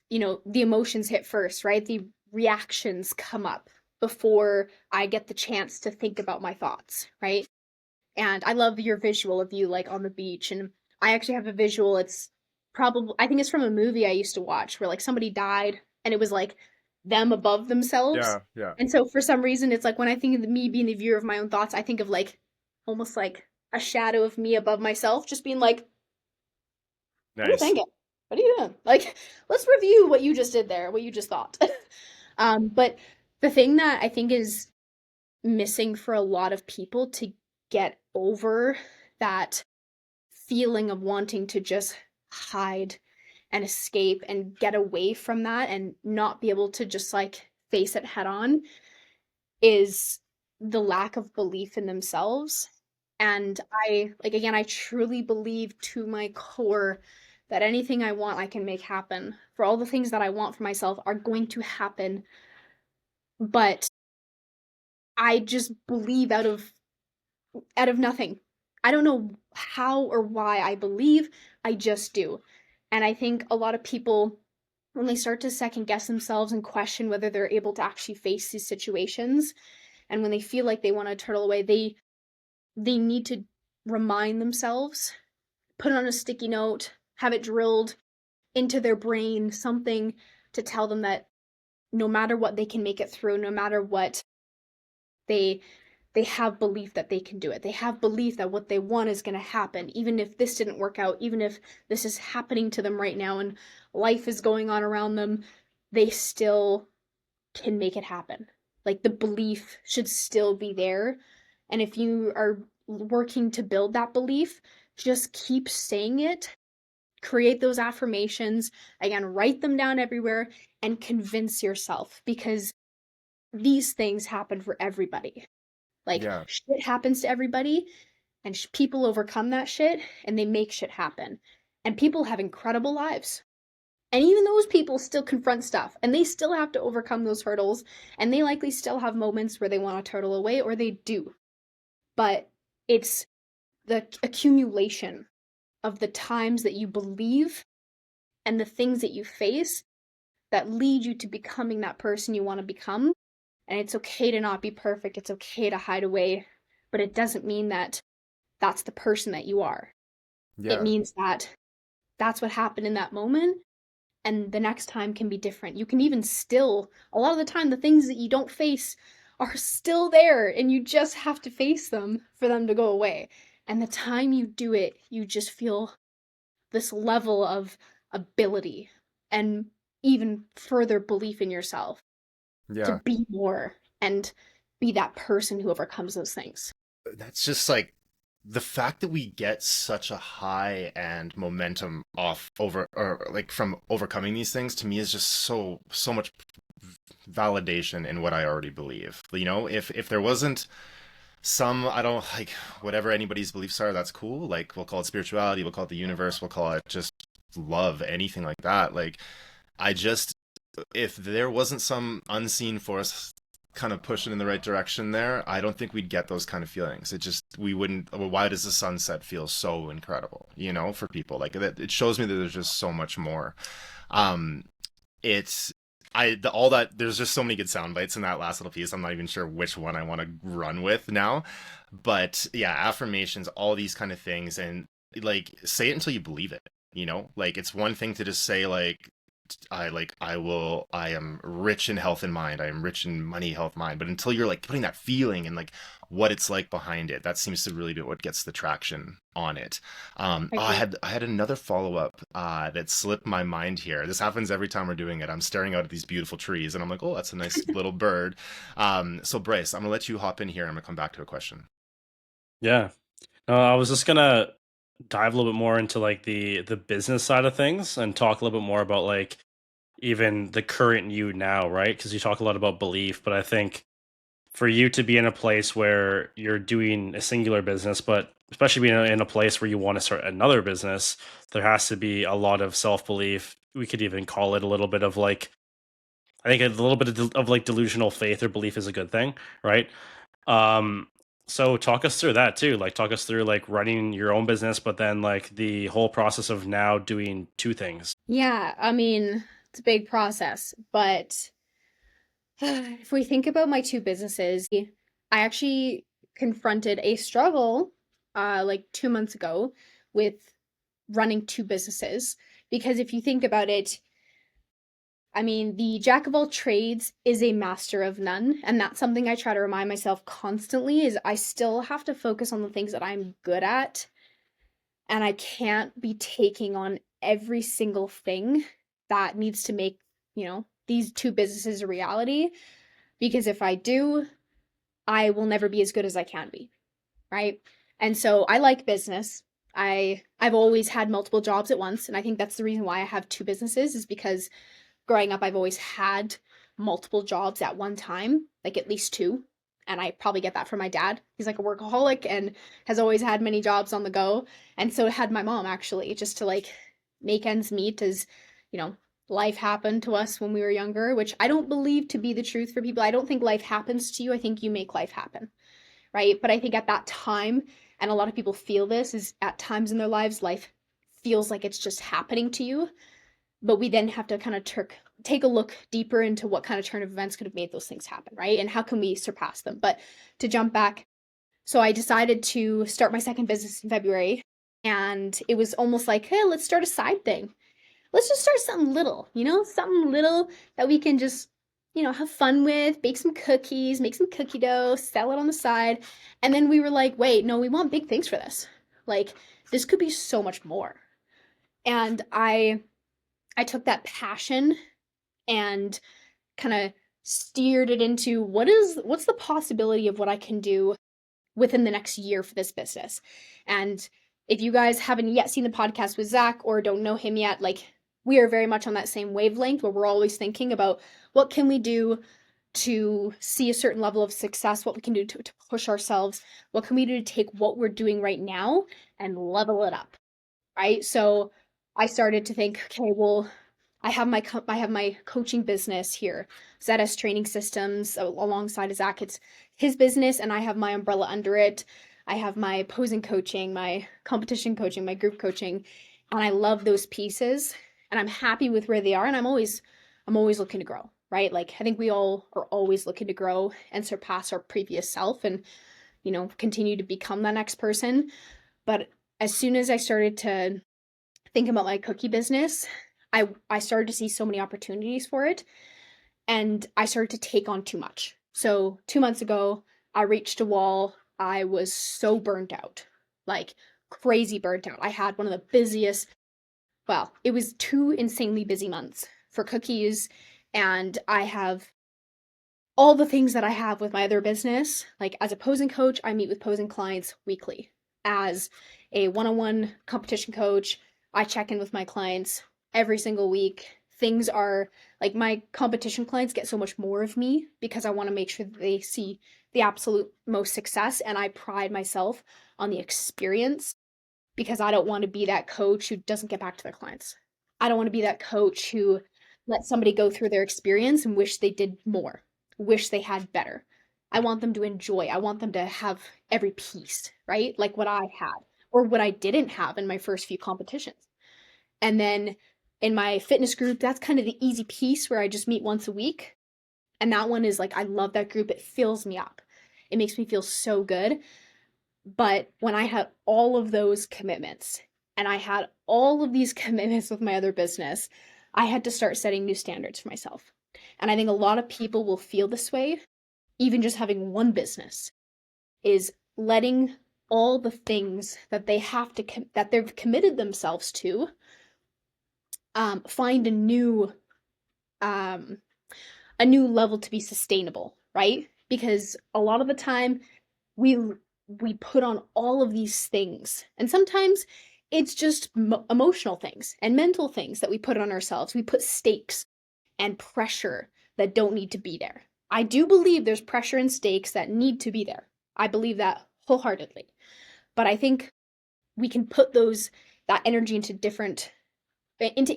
the emotions hit first, right? The reactions come up before I get the chance to think about my thoughts, right? And I love your visual of you like on the beach. And I actually have a visual. It's probably, I think it's from a movie I used to watch where like somebody died and it was like them above themselves. Yeah, yeah. And so for some reason, it's like when I think of me being the viewer of my own thoughts, I think of like almost like a shadow of me above myself, just being like, what are you Nice. thinking? What are you doing? Like, let's review what you just did there, what you just thought. But the thing that I think is missing for a lot of people to get over that feeling of wanting to just hide and escape and get away from that and not be able to just like face it head on is the lack of belief in themselves. And I, like, again, I truly believe to my core that anything I want, I can make happen. For all the things that I want for myself are going to happen. But I just believe out of nothing. I don't know how or why I believe, I just do. And I think a lot of people, when they start to second guess themselves and question whether they're able to actually face these situations, and when they feel like they want to turtle away, they need to remind themselves, put it on a sticky note, have it drilled into their brain, something to tell them that no matter what, they can make it through, no matter what, they they have belief that they can do it. They have belief that what they want is going to happen, even if this didn't work out, even if this is happening to them right now and life is going on around them, they still can make it happen. Like the belief should still be there. And if you are working to build that belief, just keep saying it. Create those affirmations. Again, write them down everywhere and convince yourself because these things happen for everybody. Like Yeah. shit happens to everybody and people overcome that shit and they make shit happen. And people have incredible lives. And even those people still confront stuff and they still have to overcome those hurdles and they likely still have moments where they want to turtle away or they do. But it's the accumulation of the times that you believe and the things that you face that lead you to becoming that person you want to become. And it's okay to not be perfect. It's okay to hide away, but it doesn't mean that that's the person that you are. It Yeah. means that that's what happened in that moment and the next time can be different. You can even still, a lot of the time, the things that you don't face are still there and you just have to face them for them to go away. And the time you do it, you just feel this level of ability and even further belief in yourself to Yeah. be more and be that person who overcomes those things. That's just like the fact that we get such a high and momentum off over or like from overcoming these things to me is just so much validation in what I already believe. You know, if there wasn't some, I don't like whatever anybody's beliefs are, that's cool. Like we'll call it spirituality, we'll call it the universe, we'll call it just love, anything like that. Like I just if there wasn't some unseen force kind of pushing in the right direction there, I don't think we'd get those kind of feelings. It just we wouldn't. Well, why does the sunset feel so incredible? You know, for people like that, it shows me that there's just so much more. Um, it's all that there's just so many good sound bites in that last little piece. I'm not even sure which one I want to run with now, but yeah, affirmations, all these kind of things, and like say it until you believe it. You know, like it's one thing to just say I am rich in health and mind. I am rich in money, health, mind. But until you're like putting that feeling and like what it's like behind it, that seems to really be what gets the traction on it. I agree. I had another follow up that slipped my mind here. This happens every time we're doing it. I'm staring out at these beautiful trees and I'm like, oh, that's a nice little bird. So Bryce, I'm gonna let you hop in here. I'm gonna come back to a question. Yeah. I was just gonna dive a little bit more into like the business side of things and talk a little bit more about like even the current you now, right? Because you talk a lot about belief, but I think for you to be in a place where you're doing a singular business, but especially being in a place where you want to start another business, there has to be a lot of self belief. We could even call it a little bit of like, I think a little bit of like delusional faith or belief is a good thing, right? Um, so talk us through that too. Like, talk us through like running your own business, but then like the whole process of now doing two things. Yeah, I mean, it's a big process, but if we think about my two businesses, I actually confronted a struggle like 2 months ago with running two businesses. Because if you think about it, I mean, the jack of all trades is a master of none. And that's something I try to remind myself constantly is I still have to focus on the things that I'm good at. And I can't be taking on every single thing that needs to make, these two businesses a reality. Because if I do, I will never be as good as I can be, right? And so I like business. I've always had multiple jobs at once, and I think that's the reason why I have two businesses is because growing up I've always had multiple jobs at one time, like at least two. And I probably get that from my dad. He's like a workaholic and has always had many jobs on the go. And so had my mom actually, just to like make ends meet as, you know, life happened to us when we were younger, which I don't believe to be the truth for people. I don't think life happens to you. I think you make life happen, right? But I think at that time, and a lot of people feel this, is at times in their lives, life feels like it's just happening to you. But we then have to kind of take a look deeper into what kind of turn of events could have made those things happen, right? And how can we surpass them? But to jump back, so I decided to start my second business in February. And it was almost like, hey, let's start a side thing. Let's just start something little, something little that we can just, have fun with, bake some cookies, make some cookie dough, sell it on the side. And then we were like, wait, no, we want big things for this. Like, this could be so much more. And I took that passion and kind of steered it into what's the possibility of what I can do within the next year for this business. And if you guys haven't yet seen the podcast with Zach or don't know him yet, like we are very much on that same wavelength where we're always thinking about what can we do to see a certain level of success, what we can do to push ourselves, what can we do to take what we're doing right now and level it up, right? So I started to think, okay, well, I have my coaching business here, ZS Training Systems, alongside Zach. It's his business, and I have my umbrella under it. I have my posing coaching, my competition coaching, my group coaching, and I love those pieces, and I'm happy with where they are, and I'm always looking to grow, right? Like I think we all are always looking to grow and surpass our previous self, and continue to become that next person. But as soon as I started to think about my cookie business, I started to see so many opportunities for it, and I started to take on too much. So 2 months ago, I reached a wall. I was so burnt out, like crazy burnt out. I had one of the busiest, well, it was 2 insanely busy months for cookies, and I have all the things that I have with my other business. Like as a posing coach, I meet with posing clients weekly. As a one-on-one competition coach, I check in with my clients every single week. Things are like my competition clients get so much more of me because I want to make sure that they see the absolute most success, and I pride myself on the experience because I don't want to be that coach who doesn't get back to their clients. I don't want to be that coach who lets somebody go through their experience and wish they did more, wish they had better. I want them to enjoy. I want them to have every piece, right? Like what I had or what I didn't have in my first few competitions. And then in my fitness group, that's kind of the easy piece where I just meet once a week. And that one is like, I love that group. It fills me up. It makes me feel so good. But when I had all of those commitments and I had all of these commitments with my other business, I had to start setting new standards for myself. And I think a lot of people will feel this way, even just having one business, is letting all the things that they have to, that they've committed themselves to, find a new level to be sustainable, right? Because a lot of the time we put on all of these things, and sometimes it's just emotional things and mental things that we put on ourselves. We put stakes and pressure that don't need to be there. I do believe there's pressure and stakes that need to be there. I believe that wholeheartedly. But I think we can put that energy into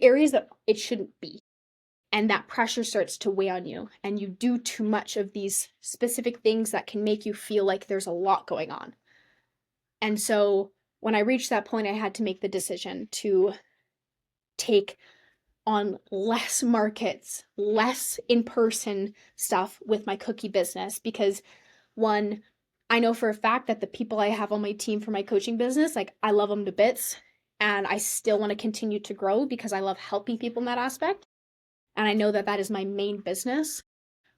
areas that it shouldn't be. And that pressure starts to weigh on you, and you do too much of these specific things that can make you feel like there's a lot going on. And so when I reached that point, I had to make the decision to take on less markets, less in-person stuff with my cookie business, because one, I know for a fact that the people I have on my team for my coaching business, like, I love them to bits, and I still want to continue to grow because I love helping people in that aspect. And I know that that is my main business,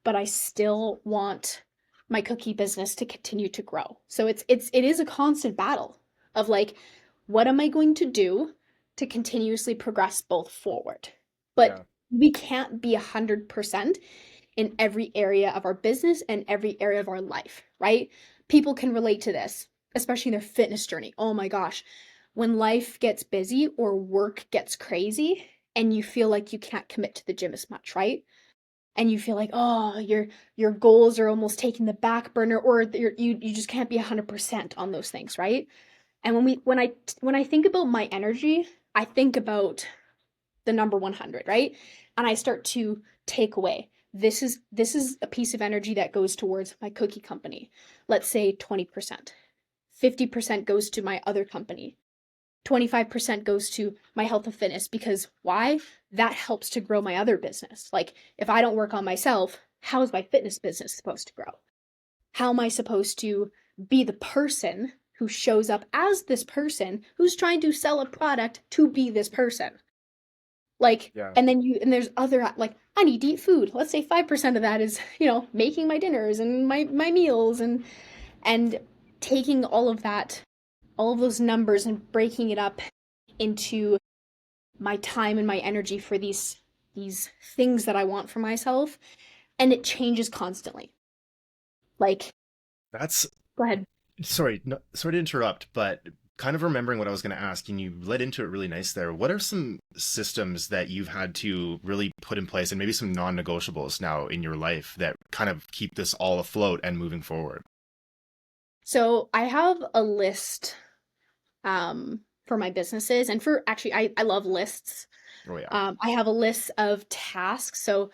but I still want my cookie business to continue to grow. So it is a constant battle of like, what am I going to do to continuously progress both forward? But Yeah. we can't be 100% in every area of our business and every area of our life, right? People can relate to this, especially in their fitness journey. Oh my gosh, when life gets busy or work gets crazy and you feel like you can't commit to the gym as much, right? And you feel like, oh, your goals are almost taking the back burner, or you just can't be 100% on those things, right? And when I think about my energy, I think about the number 100, right? And I start to take away. This is a piece of energy that goes towards my cookie company. Let's say 20%. 50% goes to my other company. 25% goes to my health and fitness, because why? That helps to grow my other business. Like, if I don't work on myself, how is my fitness business supposed to grow? How am I supposed to be the person who shows up as this person who's trying to sell a product to be this person? Like, Yeah. and there's other, like, I need to eat food. Let's say 5% of that is, making my dinners and my meals, and taking all of that, all of those numbers, and breaking it up into my time and my energy for these things that I want for myself, and it changes constantly. Like, That's go ahead. sorry, no, sorry to interrupt, but kind of remembering what I was going to ask, and you led into it really nice there. What are some systems that you've had to really put in place, and maybe some non-negotiables now in your life that kind of keep this all afloat and moving forward? So I have a list for my businesses, and for actually, I love lists. Oh yeah. I have a list of tasks. So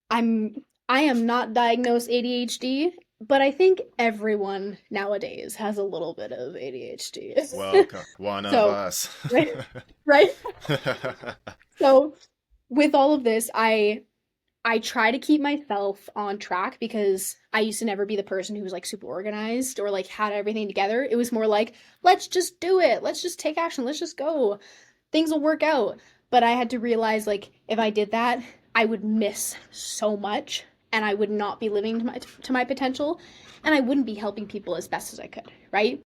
I'm I am not diagnosed ADHD, but I think everyone nowadays has a little bit of ADHD. Welcome, one of So, us. right, right. So with all of this, I try to keep myself on track, because I used to never be the person who was like super organized or like had everything together. It was more like, let's just do it. Let's just take action. Let's just go. Things will work out. But I had to realize, like, if I did that, I would miss so much, and I would not be living to my potential, and I wouldn't be helping people as best as I could, right?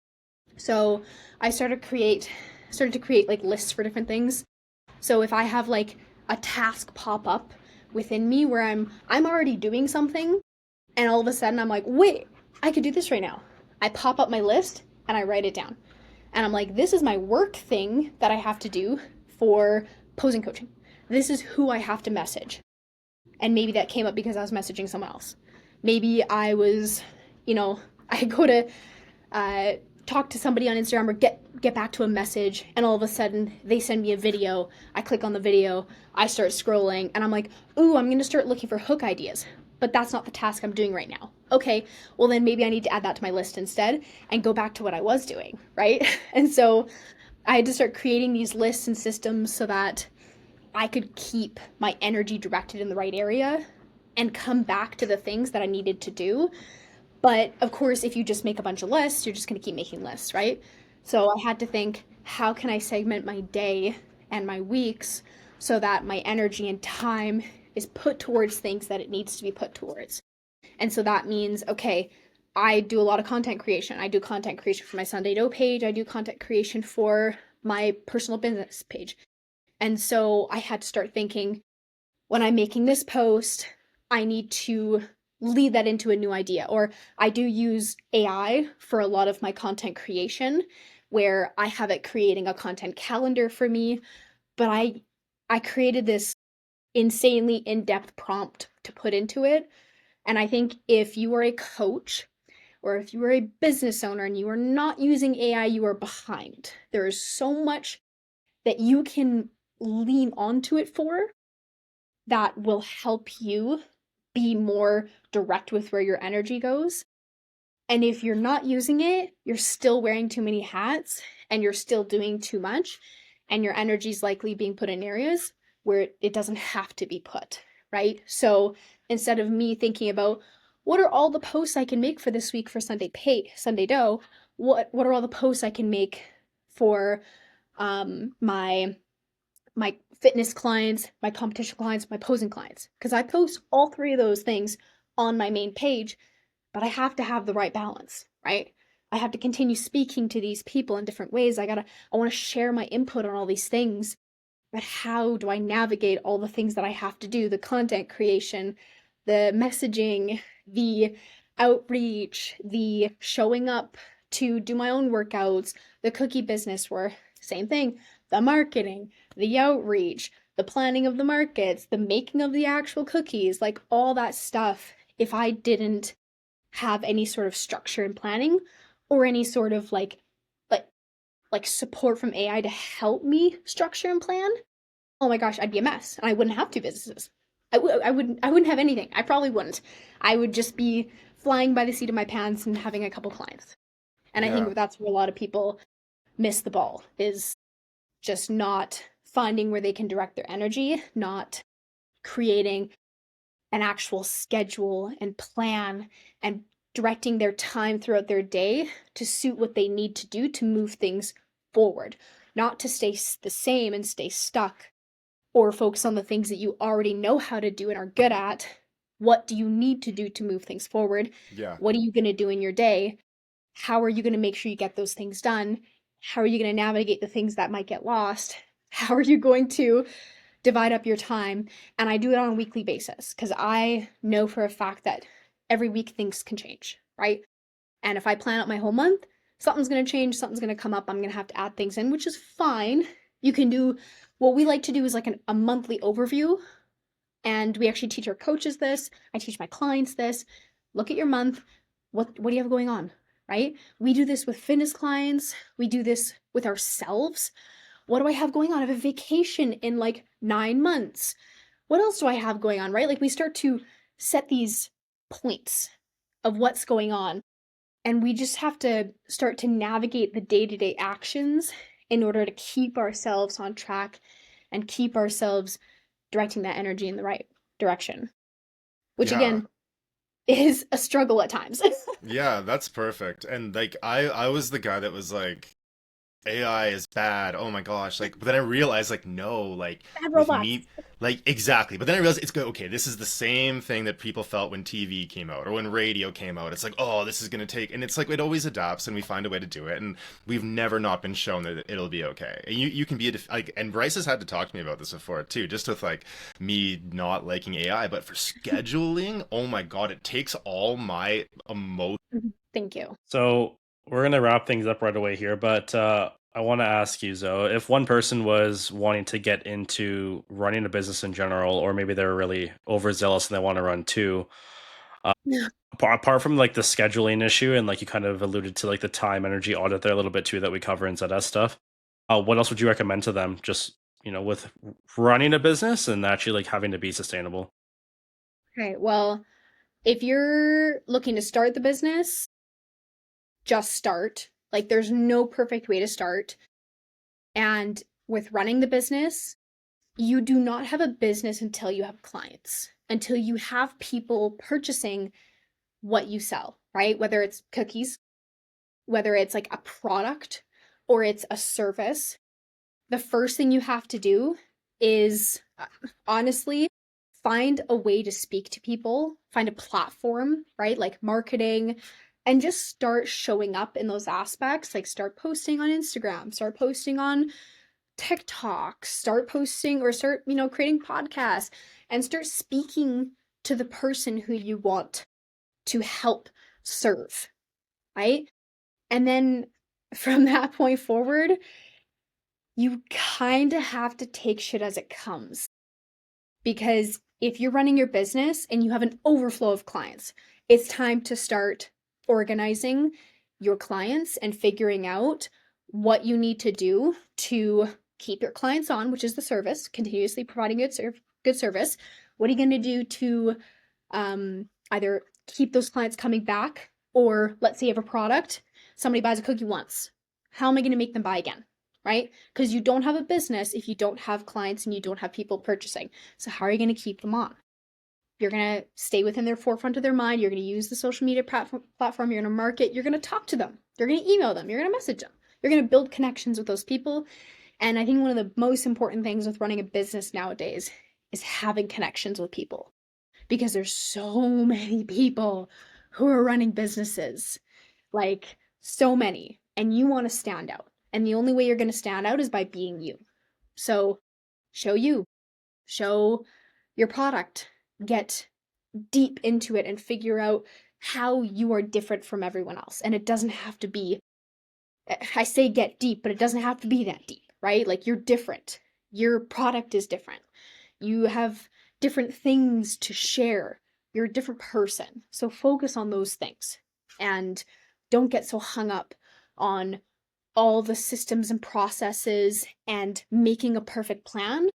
So I started to create like lists for different things. So if I have like a task pop up within me where I'm already doing something, and all of a sudden I'm like, wait, I could do this right now. I pop up my list and I write it down. And I'm like, this is my work thing that I have to do for posing coaching. This is who I have to message. And maybe that came up because I was messaging someone else. Maybe I was, I go to talk to somebody on Instagram, or get back to a message, and all of a sudden they send me a video. I click on the video, I start scrolling, and I'm like, ooh, I'm gonna start looking for hook ideas. But that's not the task I'm doing right now. Okay, well then maybe I need to add that to my list instead and go back to what I was doing, right? And so I had to start creating these lists and systems so that I could keep my energy directed in the right area and come back to the things that I needed to do. But of course, if you just make a bunch of lists, you're just going to keep making lists, right? So I had to think, how can I segment my day and my weeks so that my energy and time is put towards things that it needs to be put towards? And so that means, okay, I do a lot of content creation. I do content creation for my Sunday Dough page. I do content creation for my personal business page. And so I had to start thinking, when I'm making this post, I need to lead that into a new idea. Or I do use AI for a lot of my content creation, where I have it creating a content calendar for me. But I created this insanely in-depth prompt to put into it And I think if you are a coach or if you are a business owner and you are not using AI, you are behind. There is so much that you can lean onto it for that will help you be more direct with where your energy goes. And if you're not using it, you're still wearing too many hats and you're still doing too much, and your energy is likely being put in areas where it doesn't have to be put, right? So instead of me thinking about what are all the posts I can make for this week for Sunday dough, what are all the posts I can make for my fitness clients, my competition clients, my posing clients, because I post all three of those things on my main page, but I have to have the right balance, right? I have to continue speaking to these people in different ways. I want to share my input on all these things, but how do I navigate all the things that I have to do? The content creation, the messaging, the outreach, the showing up to do my own workouts, the cookie business where same thing, the marketing, the outreach, the planning of the markets, the making of the actual cookies, like all that stuff. If I didn't have any sort of structure and planning or any sort of like like support from AI to help me structure and plan, oh my gosh, I'd be a mess and I wouldn't have two businesses. I wouldn't have anything. I probably wouldn't. I would just be flying by the seat of my pants and having a couple clients. And I Yeah. think that's where a lot of people miss the ball, is just not finding where they can direct their energy, not creating an actual schedule and plan and directing their time throughout their day to suit what they need to do to move things forward, not to stay the same and stay stuck or focus on the things that you already know how to do and are good at. What do you need to do to move things forward? Yeah. What are you going to do in your day? How are you going to make sure you get those things done? How are you going to navigate the things that might get lost? How are you going to divide up your time? And I do it on a weekly basis because I know for a fact that every week things can change, right? And if I plan out my whole month, something's going to change, something's going to come up, I'm going to have to add things in, which is fine. You can do what we like to do is like a monthly overview. And we actually teach our coaches this. I teach my clients this. Look at your month. What do you have going on? Right? We do this with fitness clients. We do this with ourselves. What do I have going on? I have a vacation in like 9 months. What else do I have going on? Right? Like we start to set these points of what's going on. And we just have to start to navigate the day to day actions in order to keep ourselves on track and keep ourselves directing that energy in the right direction, which Yeah. again is a struggle at times. Yeah, that's perfect. And like I was the guy that was like AI is bad. Oh my gosh. Like, but then I realized, like, no, like, Bad with robots. me, like, exactly. But then I realized it's good. Okay, this is the same thing that people felt when TV came out or when radio came out. It's like, oh, this is going to take, and it's like, it always adapts and we find a way to do it. And we've never not been shown that it'll be okay. And you can be, like, and Bryce has had to talk to me about this before too, just with like me not liking AI. But for scheduling, oh my God, it takes all my emotion. Thank you. So we're gonna wrap things up right away here, but I want to ask you, Zoe, if one person was wanting to get into running a business in general, or maybe they're really overzealous and they want to run two, Yeah. apart from like the scheduling issue and like you kind of alluded to like the time energy audit there a little bit too that we cover in ZS stuff, what else would you recommend to them? Just with running a business and actually like having to be sustainable. Okay. Well, if you're looking to start the business, just start. Like, there's no perfect way to start. And with running the business, you do not have a business until you have clients, until you have people purchasing what you sell, right? Whether it's cookies, whether it's like a product or it's a service, the first thing you have to do is honestly find a way to speak to people, find a platform, right? Like marketing, and just start showing up in those aspects. Like start posting on Instagram, start posting on TikTok, start posting or start, creating podcasts and start speaking to the person who you want to help serve, right? And then from that point forward, you kind of have to take shit as it comes because if you're running your business and you have an overflow of clients, it's time to start organizing your clients and figuring out what you need to do to keep your clients on, which is the service, continuously providing good service. What are you going to do to either keep those clients coming back, or let's say you have a product, somebody buys a cookie once. How am I going to make them buy again? Right? Because you don't have a business if you don't have clients and you don't have people purchasing. So how are you going to keep them on? You're going to stay within their forefront of their mind. You're going to use the social media platform. You're going to market. You're going to talk to them. You're going to email them. You're going to message them. You're going to build connections with those people. And I think one of the most important things with running a business nowadays is having connections with people, because there's so many people who are running businesses, like so many, and you want to stand out. And the only way you're going to stand out is by being you. So show your product, get deep into it and figure out how you are different from everyone else. And it doesn't have to be, I say get deep, but it doesn't have to be that deep, right? Like, you're different. Your product is different. You have different things to share. You're a different person. So focus on those things and don't get so hung up on all the systems and processes and making a perfect plan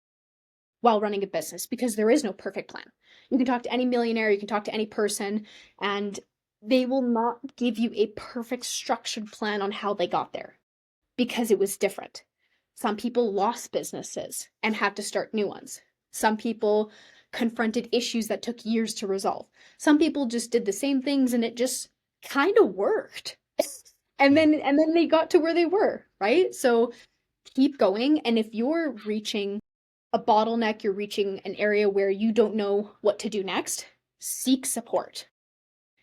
while running a business, because there is no perfect plan. You can talk to any millionaire, you can talk to any person, and they will not give you a perfect structured plan on how they got there, because it was different. Some people lost businesses and had to start new ones. Some people confronted issues that took years to resolve. Some people just did the same things and it just kind of worked. and then they got to where they were, right? So keep going. And if you're reaching a bottleneck, you're reaching an area where you don't know what to do next, seek support.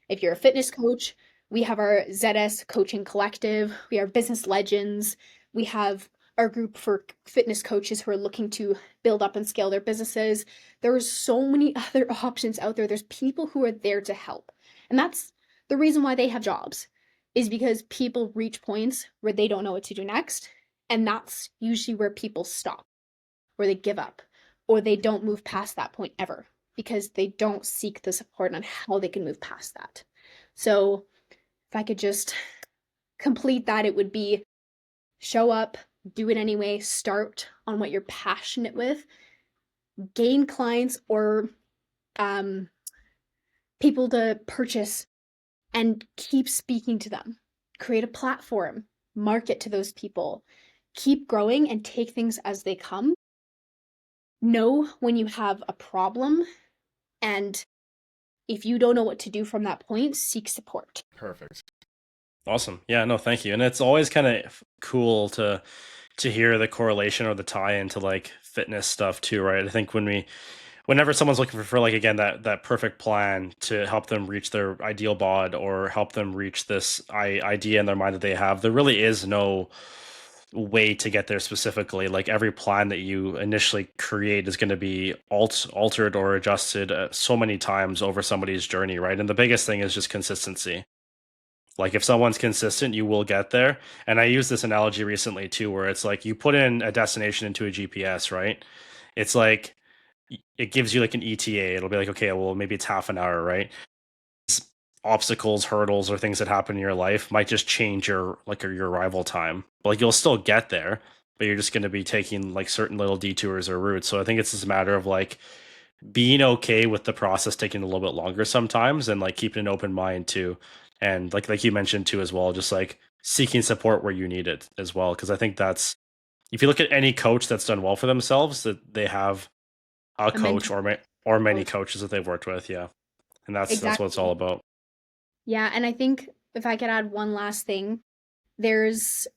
If you're a fitness coach, we have our ZS Coaching Collective, we are Business Legends, we have our group for fitness coaches who are looking to build up and scale their businesses. There are so many other options out there. There's people who are there to help. And that's the reason why they have jobs, is because people reach points where they don't know what to do next. And that's usually where people stop, or they give up, or they don't move past that point ever, because they don't seek the support on how they can move past that. So if I could just complete that, it would be show up, do it anyway, start on what you're passionate with, gain clients or people to purchase, and keep speaking to them. Create a platform, market to those people, keep growing and take things as they come. Know when you have a problem, and if you don't know what to do from that point, seek support. Perfect. Awesome. Yeah, no, thank you. And it's always kind of cool to hear the correlation or the tie into like fitness stuff too, right? I think whenever someone's looking for like, again, that perfect plan to help them reach their ideal bod or help them reach this idea in their mind that they have, there really is no way to get there specifically. Like, every plan that you initially create is going to be altered or adjusted so many times over somebody's journey, right? And the biggest thing is just consistency. Like, if someone's consistent, you will get there. And I used this analogy recently too, where it's like you put in a destination into a GPS, right? It's like it gives you like an ETA. It'll be like, okay, well, maybe it's half an hour, right? Obstacles, hurdles, or things that happen in your life might just change your arrival time. But like, you'll still get there, but you're just going to be taking like certain little detours or routes. So I think it's just a matter of like being okay with the process taking a little bit longer sometimes, and like keeping an open mind too. And like you mentioned too as well, just like seeking support where you need it as well. Because I think that's, if you look at any coach that's done well for themselves, that they have a coach or many coaches that they've worked with. Yeah. And that's what it's all about. Yeah. And I think if I could add one last thing, there's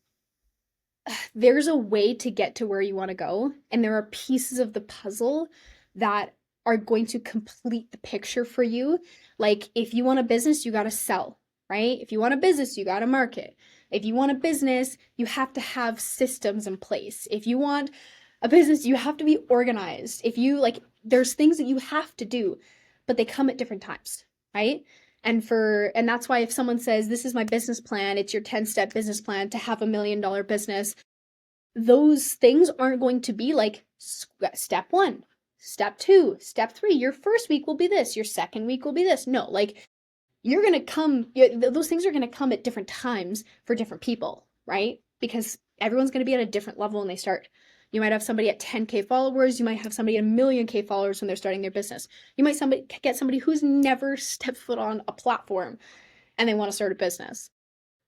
a way to get to where you want to go. And there are pieces of the puzzle that are going to complete the picture for you. Like, if you want a business, you got to sell, right? If you want a business, you got to market. If you want a business, you have to have systems in place. If you want a business, you have to be organized. If you like, there's things that you have to do, but they come at different times, right? And that's why if someone says, this is my business plan, it's your 10-step business plan to have $1 million business, those things aren't going to be like step 1, Step 2, step 3, your first week will be this, your second week will be this. No, like you're going to come, those things are going to come at different times for different people, right? Because everyone's going to be at a different level when they start. You might have somebody at 10K followers. You might have somebody at 1,000,000K followers when they're starting their business. You might get somebody who's never stepped foot on a platform and they want to start a business.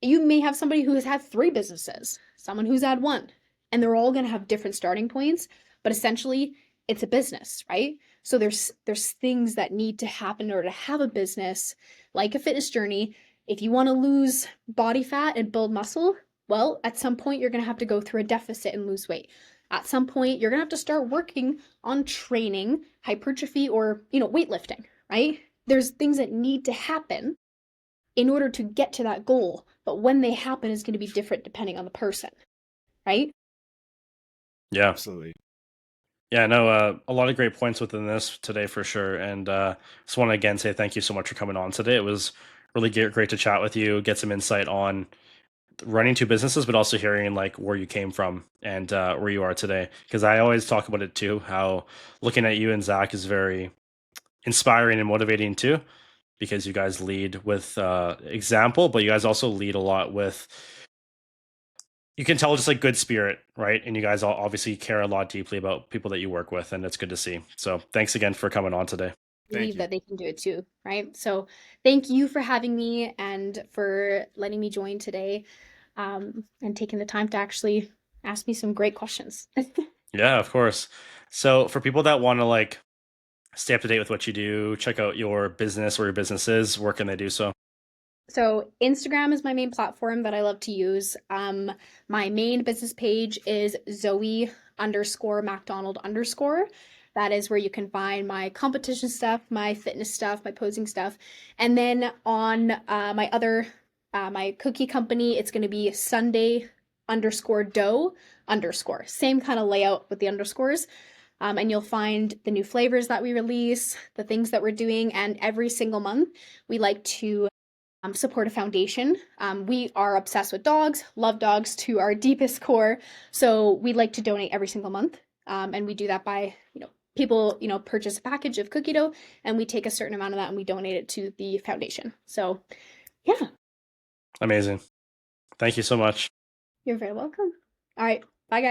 You may have somebody who has had 3 businesses, someone who's had 1, and they're all going to have different starting points, but essentially it's a business, right? So there's things that need to happen in order to have a business, like a fitness journey. If you want to lose body fat and build muscle, well, at some point you're going to have to go through a deficit and lose weight. At some point you're going to have to start working on training, hypertrophy, or, weightlifting, right? There's things that need to happen in order to get to that goal, but when they happen is going to be different depending on the person, right? Yeah. Absolutely. Yeah, no, a lot of great points within this today for sure. And just want to again say thank you so much for coming on today. It was really great to chat with you, get some insight on running 2 businesses, but also hearing like where you came from and where you are today. Because I always talk about it too, how looking at you and Zach is very inspiring and motivating too, because you guys lead with example, but you guys also lead a lot with, you can tell just like good spirit, right? And you guys all obviously care a lot deeply about people that you work with, and it's good to see. So thanks again for coming on today. Believe that they can do it too, right? So thank you for having me and for letting me join today, and taking the time to actually ask me some great questions. Yeah, of course. So for people that want to like stay up to date with what you do, check out your business or your businesses, where can they do so? So Instagram is my main platform that I love to use. My main business page is Zoe _MacDonald _. That is where you can find my competition stuff, my fitness stuff, my posing stuff. And then on my other, my cookie company, it's going to be Sunday _dough _. Same kind of layout with the underscores. And you'll find the new flavors that we release, the things that we're doing, and every single month we like to support a foundation. We are obsessed with dogs, love dogs to our deepest core. So we like to donate every single month. And we do that by, people, purchase a package of cookie dough and we take a certain amount of that and we donate it to the foundation. So yeah. Amazing. Thank you so much. You're very welcome. All right. Bye guys.